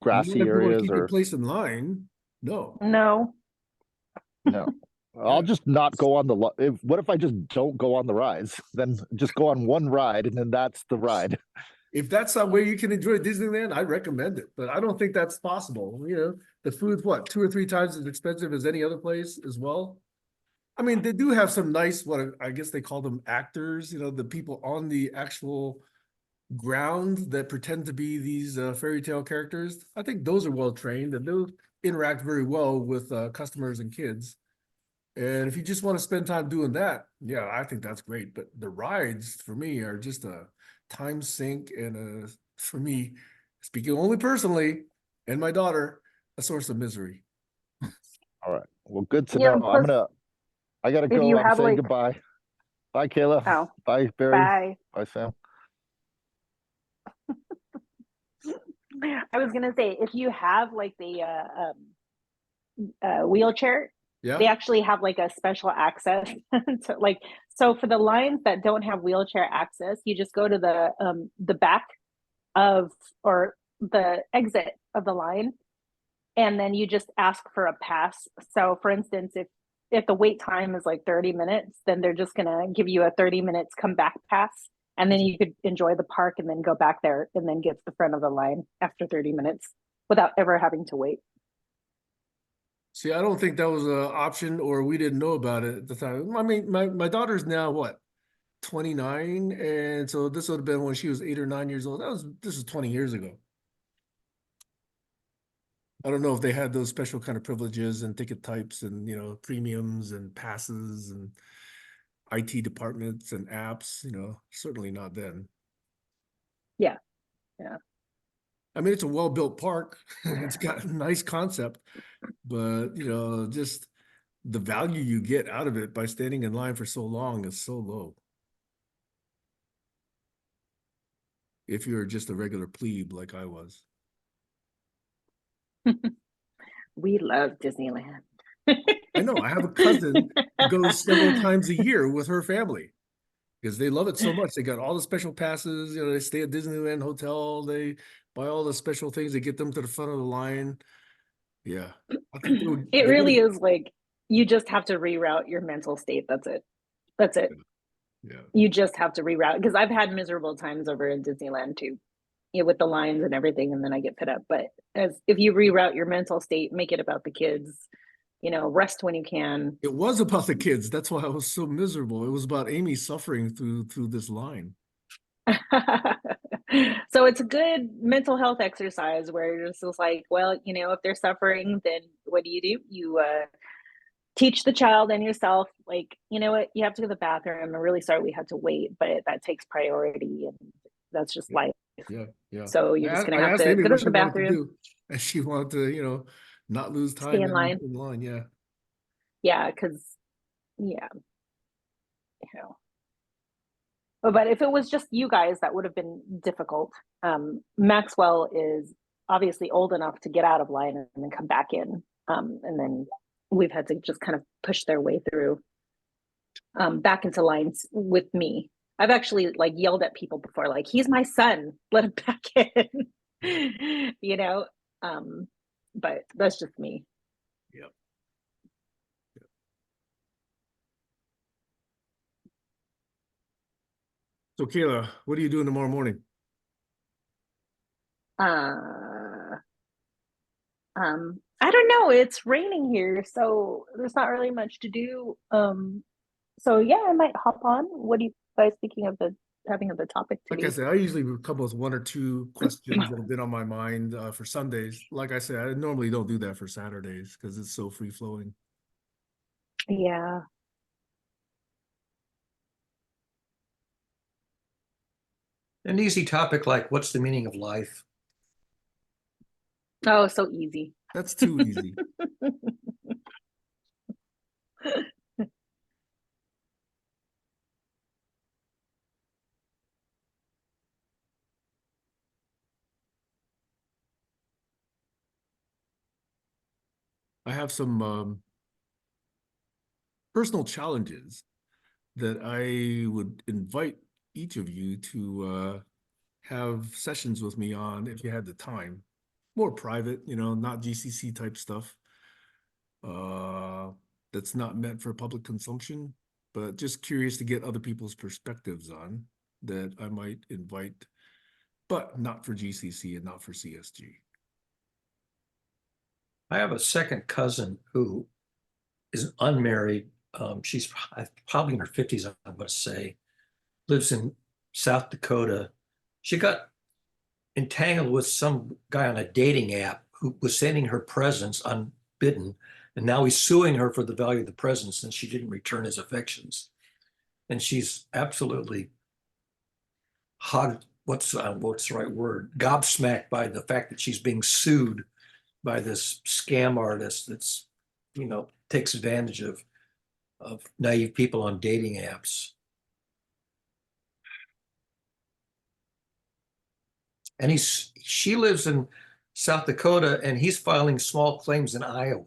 grassy If you want to areas, keep your or place in line, no. No. no? I'll just not go on the. What if I just don't go on the rides? Then just go on one ride, and then that's the ride. If that's not where you can enjoy Disneyland, I recommend it. But I don't think that's possible. The food's 2 or 3 times as expensive as any other place as well. I mean, they do have some nice, what I guess they call them actors, the people on the actual ground that pretend to be these fairy tale characters. I think those are well trained and they'll interact very well with customers and kids. And if you just want to spend time doing that, yeah, I think that's great. But the rides for me are just a time sink and for me, speaking only personally, and my daughter, a source of misery. All right. Well, good to Yeah, know. plus, I gotta if go. you I'm have saying like goodbye. Bye, Kayla. Oh, Bye, Barry. bye. Bye, Sam. I was gonna say, if you have like the wheelchair, Yeah. they actually have like a special access to like, so for the lines that don't have wheelchair access, you just go to the back of, or the exit of the line, and then you just ask for a pass. So for instance, if the wait time is like 30 minutes, then they're just gonna give you a 30 minutes come back pass, and then you could enjoy the park and then go back there and then get to the front of the line after 30 minutes without ever having to wait. See, I don't think that was an option, or we didn't know about it at the time. I mean, my daughter's now what, 29, and so this would have been when she was 8 or 9 years old. This is 20 years ago. I don't know if they had those special kind of privileges and ticket types and, you know, premiums and passes and IT departments and apps, you know, certainly not then. Yeah. Yeah. I mean, it's a well-built park. It's got a nice concept, but, you know, just the value you get out of it by standing in line for so long is so low. If you're just a regular plebe like I was. We love Disneyland. I know, I have a cousin who goes several times a year with her family because they love it so much. They got all the special passes, you know, they stay at Disneyland Hotel, they buy all the special things, they get them to the front of the line. Yeah. I think It really is like, you just have to reroute your mental state. That's it. That's it. Yeah. You just have to reroute, because I've had miserable times over in Disneyland too, you know, with the lines and everything, and then I get fed up. But as if you reroute your mental state, make it about the kids, you know, rest when you can. It was about the kids. That's why I was so miserable. It was about Amy suffering through this line. So it's a good mental health exercise where you're just like, well, you know, if they're suffering, then what do? You teach the child and yourself, like, you know what, you have to go to the bathroom. I'm really sorry we had to wait, but that takes priority, and that's just life. Yeah, yeah. So you're just gonna I have asked to Amy go what to she the wanted to bathroom, do, and she wanted to, you know, not lose stay time in line. in line. Yeah. Yeah, because yeah, you know. But if it was just you guys, that would have been difficult. Maxwell is obviously old enough to get out of line and then come back in. And then we've had to just kind of push their way through back into lines with me. I've actually like yelled at people before, like, he's my son, let him back in, you know? But that's just me. Yep. So Kayla, what are you doing tomorrow morning? I don't know. It's raining here, so there's not really much to do. So yeah, I might hop on. What do you guys thinking of the having of the topic Like today? I said, I usually come with 1 or 2 questions that have been on my mind for Sundays. Like I said, I normally don't do that for Saturdays because it's so free flowing. Yeah. An easy topic like what's the meaning of life? Oh, so easy. That's too easy. I have some personal challenges that I would invite each of you to have sessions with me on if you had the time. More private, you know, not GCC type stuff. That's not meant for public consumption, but just curious to get other people's perspectives on that I might invite, but not for GCC and not for CSG. I have a second cousin who is unmarried. She's probably in her 50s, I'm going to say, lives in South Dakota. She got entangled with some guy on a dating app who was sending her presents unbidden, and now he's suing her for the value of the presents since she didn't return his affections. And she's absolutely hot. What's the right word? Gobsmacked by the fact that she's being sued by this scam artist that's, you know, takes advantage of naive people on dating apps. And she lives in South Dakota, and he's filing small claims in Iowa.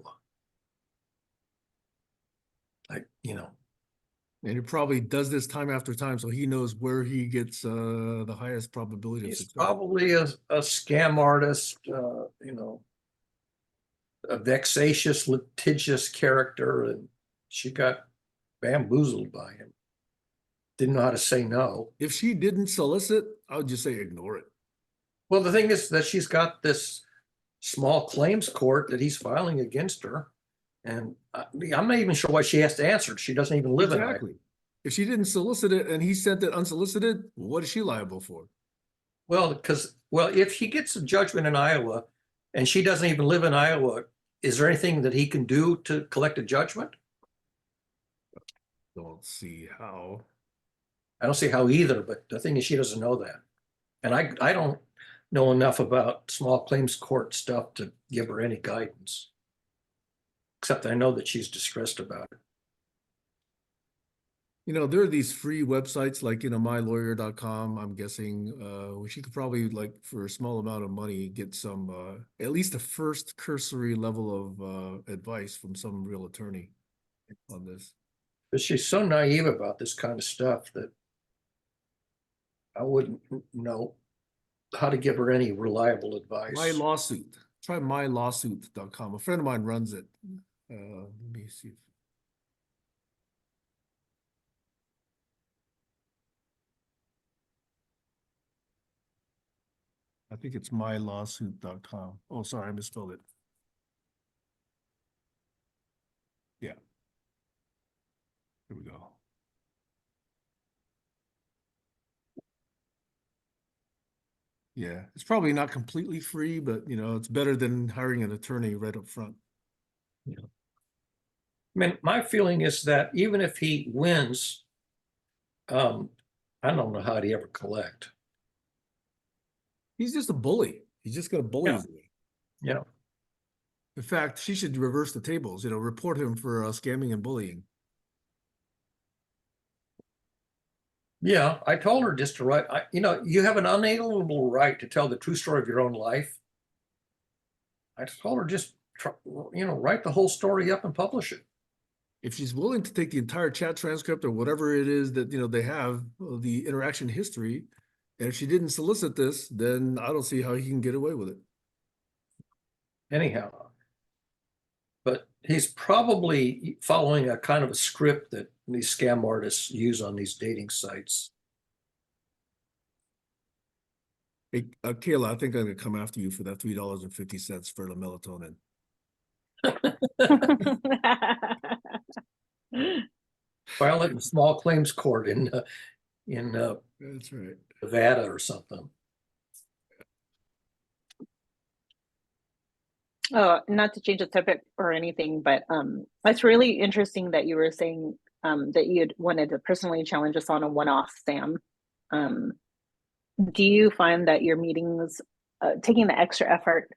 And he probably does this time after time, so he knows where he gets the highest probability of He's success. probably a scam artist, a vexatious, litigious character, and she got bamboozled by him. Didn't know how to say no. If she didn't solicit, I would just say ignore it. Well, the thing is that she's got this small claims court that he's filing against her. And I'm not even sure why she has to answer. She doesn't even live in Iowa. Exactly. If she didn't solicit it and he sent it unsolicited, what is she liable for? Well, if he gets a judgment in Iowa and she doesn't even live in Iowa, is there anything that he can do to collect a judgment? Don't see how. I don't see how either, but the thing is she doesn't know that. And I don't know enough about small claims court stuff to give her any guidance. Except I know that she's distressed about it. There are these free websites like, mylawyer.com, I'm guessing, where she could probably, like, for a small amount of money, get some, at least a first cursory level of advice from some real attorney on this. But she's so naive about this kind of stuff that I wouldn't know how to give her any reliable advice. My Lawsuit. Try mylawsuit.com. A friend of mine runs it. Let me see. I think it's mylawsuit.com. Oh, sorry, I misspelled it. Yeah. Here we go. Yeah, it's probably not completely free, but it's better than hiring an attorney right up front. Yeah. I mean, my feeling is that even if he wins, I don't know how he'd ever collect. He's just a bully. He's just going to bully his way. Yeah. In fact, she should reverse the tables, report him for scamming and bullying. Yeah, I told her just to write, you have an unalienable right to tell the true story of your own life. I told her just, write the whole story up and publish it. If she's willing to take the entire chat transcript or whatever it is that, they have, the interaction history, and if she didn't solicit this, then I don't see how he can get away with it. Anyhow, but he's probably following a kind of a script that these scam artists use on these dating sites. Hey, Kayla, I think I'm going to come after you for that $3.50 for the melatonin. File it in small claims court in That's right. Nevada or something. Oh, not to change the topic or anything, but it's really interesting that you were saying that you'd wanted to personally challenge us on a one-off, Sam. Do you find that your meetings, taking the extra effort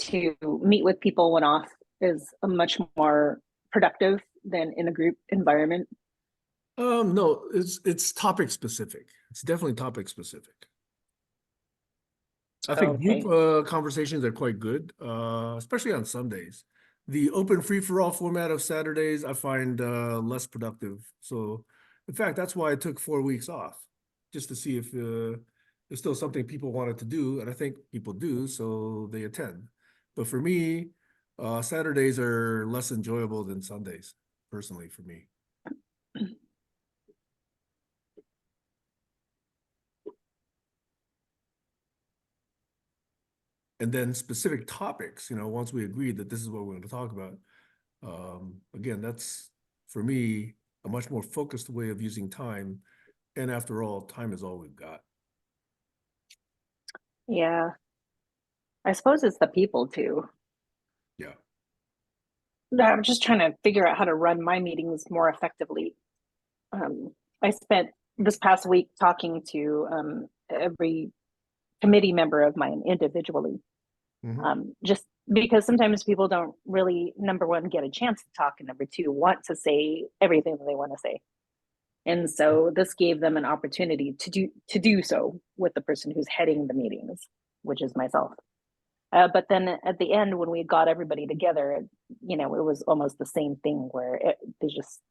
to meet with people one-off is a much more productive than in a group environment? No, it's topic specific. It's definitely topic specific. I think group conversations are quite good, especially on Sundays. The open free-for-all format of Saturdays, I find less productive. So, in fact, that's why I took 4 weeks off, just to see if there's still something people wanted to do, and I think people do, so they attend. But for me, Saturdays are less enjoyable than Sundays, personally, for me. And then specific topics, once we agreed that this is what we're going to talk about, again, that's, for me, a much more focused way of using time. And after all, time is all we've got. Yeah. I suppose it's the people too. Yeah. I'm just trying to figure out how to run my meetings more effectively. I spent this past week talking to every committee member of mine individually. Just because sometimes people don't really, number one, get a chance to talk, and number two, want to say everything that they want to say. And so this gave them an opportunity to do so with the person who's heading the meetings. which is myself. But then at the end, when we got everybody together, you know, it was almost the same thing where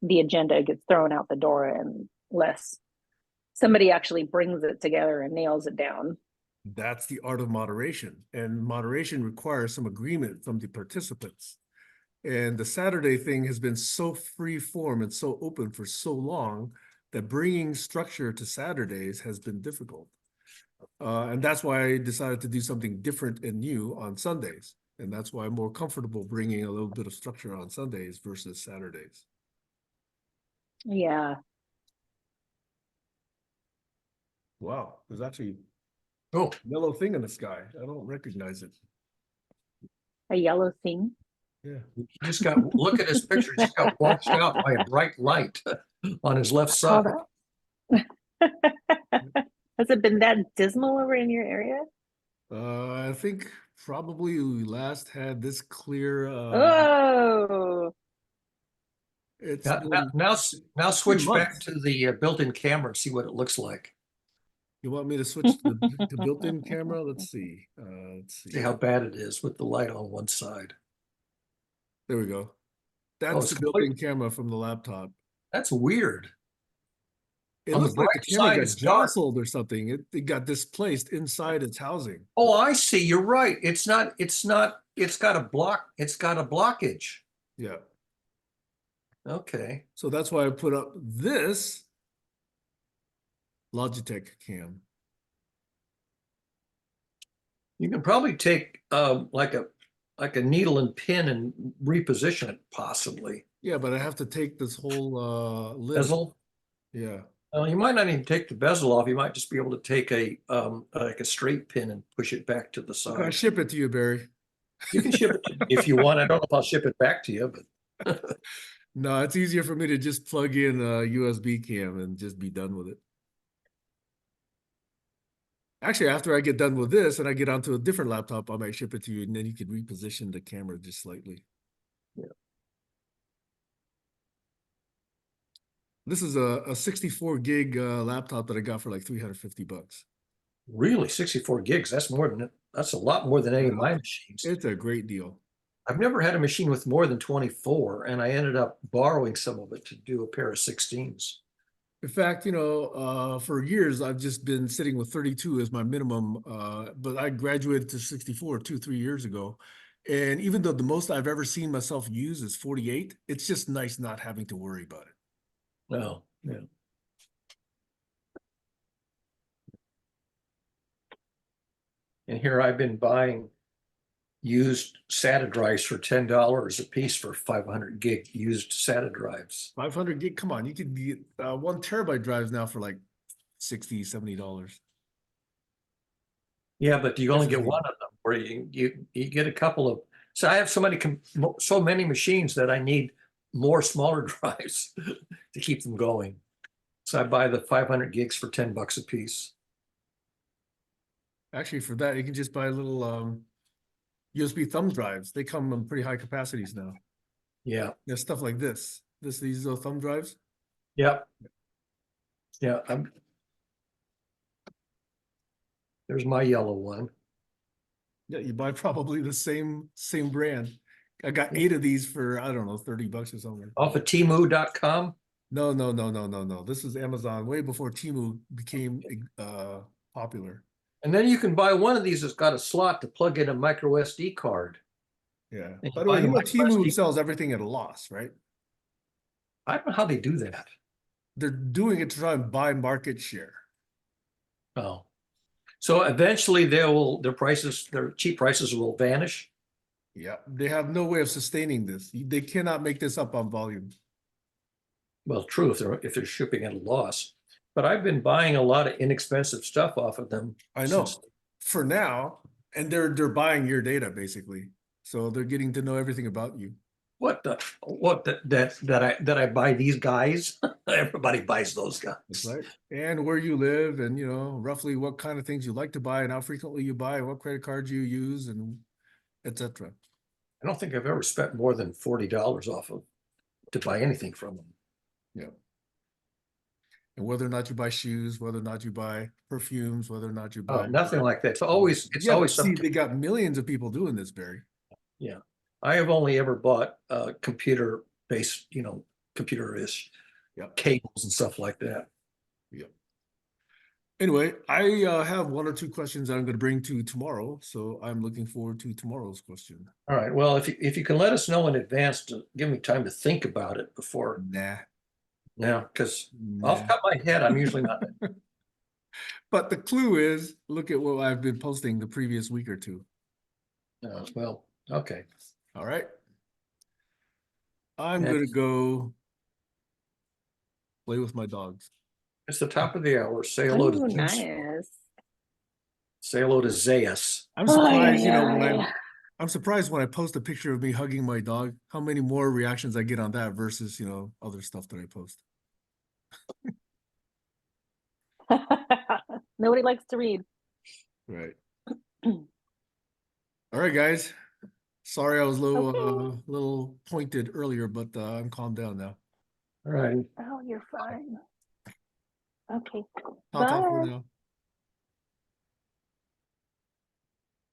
the agenda gets thrown out the door unless somebody actually brings it together and nails it down. That's the art of moderation, and moderation requires some agreement from the participants. And the Saturday thing has been so free form and so open for so long that bringing structure to Saturdays has been difficult. And that's why I decided to do something different and new on Sundays. And that's why I'm more comfortable bringing a little bit of structure on Sundays versus Saturdays. Yeah. Wow, there's actually Oh, a yellow thing in the sky. I don't recognize it. A yellow thing. Yeah. he just got, look at his picture. He just got washed out by a bright light on his left side. Hold up. Has it been that dismal over in your area? I think probably we last had this clear. Oh, It's Now, been now switch back months. to the built-in camera and see what it looks like. You want me to switch to the built-in camera? Let's see. Let's See see. how bad it is with the light on one side. There we go. Oh, That's it's the built-in camera from the laptop. That's weird. It On the looks like the bright camera side, got it's dark. jostled or something. It got displaced inside its housing. Oh, I see. You're right. It's got a blockage. Yeah. Okay. So that's why I put up this Logitech cam. You can probably take like a needle and pin and reposition it possibly. Yeah, but I have to take this whole lid. Bezel. Yeah. You might not even take the bezel off. You might just be able to take like a straight pin and push it back to the I'm gonna side. ship it to you, Barry. You can ship it if you want. I don't know if I'll ship it back to you, but No, it's easier for me to just plug in a USB cam and just be done with it. Actually, after I get done with this and I get onto a different laptop, I might ship it to you and then you can reposition the camera just slightly. Yeah. This is a 64 gig laptop that I got for like $350. really 64 gigs. That's a lot more than any of my machines. It's a great deal. I've never had a machine with more than 24, and I ended up borrowing some of it to do a pair of 16s. In fact, you know, for years, I've just been sitting with 32 as my minimum, but I graduated to 64 2-3 years ago. And even though the most I've ever seen myself use is 48, it's just nice not having to worry about it. Oh, yeah. And here I've been buying used SATA drives for $10 a piece for 500 gig used SATA drives. 500 gig, come on, you could get 1 terabyte drives now for like $60, $70. Yeah, but you only get Definitely. one of them, where you get a couple of. So I have so many machines that I need more smaller drives to keep them going. So I buy the 500 gigs for $10 a piece. Actually, for that, you can just buy little USB thumb drives. They come in pretty high capacities now. Yeah. Yeah, stuff like this. These are thumb drives. Yep. Yeah. There's my yellow one. Yeah, you buy probably the same brand. I got 8 of these for, I don't know, $30 or something. Off of Temu.com. No. This is Amazon way before Temu became popular. And then you can buy one of these that's got a slot to plug in a micro SD card. Yeah. And By the way, buy you know micro Temu SD. sells everything at a loss, right? I don't know how they do that. They're doing it to try and buy market share. Oh. So eventually their cheap prices will vanish. Yeah, they have no way of sustaining this. They cannot make this up on volume. Well, true if they're shipping at a loss. But I've been buying a lot of inexpensive stuff off of them. I know for now, and they're buying your data basically. So they're getting to know everything about you. That I buy these guys? Everybody buys those guys. That's right. And where you live, and you know, roughly what kind of things you like to buy and how frequently you buy, and what credit cards you use, and etc. I don't think I've ever spent more than $40 off of to buy anything from them. Yeah. And whether or not you buy shoes, whether or not you buy perfumes, whether or not you Oh, buy nothing like that. It's yeah, always but see, something. they got millions of people doing this, Barry. Yeah. I have only ever bought computer based, computer-ish Yep. cables and stuff like that. Yep. Anyway, I have one or two questions that I'm going to bring to you tomorrow, so I'm looking forward to tomorrow's question. All right. Well, if you can let us know in advance to give me time to think about it before Nah. now, because off the top of my head, I'm usually not. But the clue is, look at what I've been posting the previous week or two. Well, okay. All right. I'm Next. going to go play with my dogs. It's the top of the hour. Say hello to Oh, nice. Say hello to Zayas. I'm surprised, Ay, when ay. I'm surprised when I post a picture of me hugging my dog, how many more reactions I get on that versus, other stuff that I post. Nobody likes to read. Right. All right, guys. Sorry I was a little pointed earlier, but I'm calmed down now. All right. Oh, you're fine. Okay. Ta-ta Bye. for now.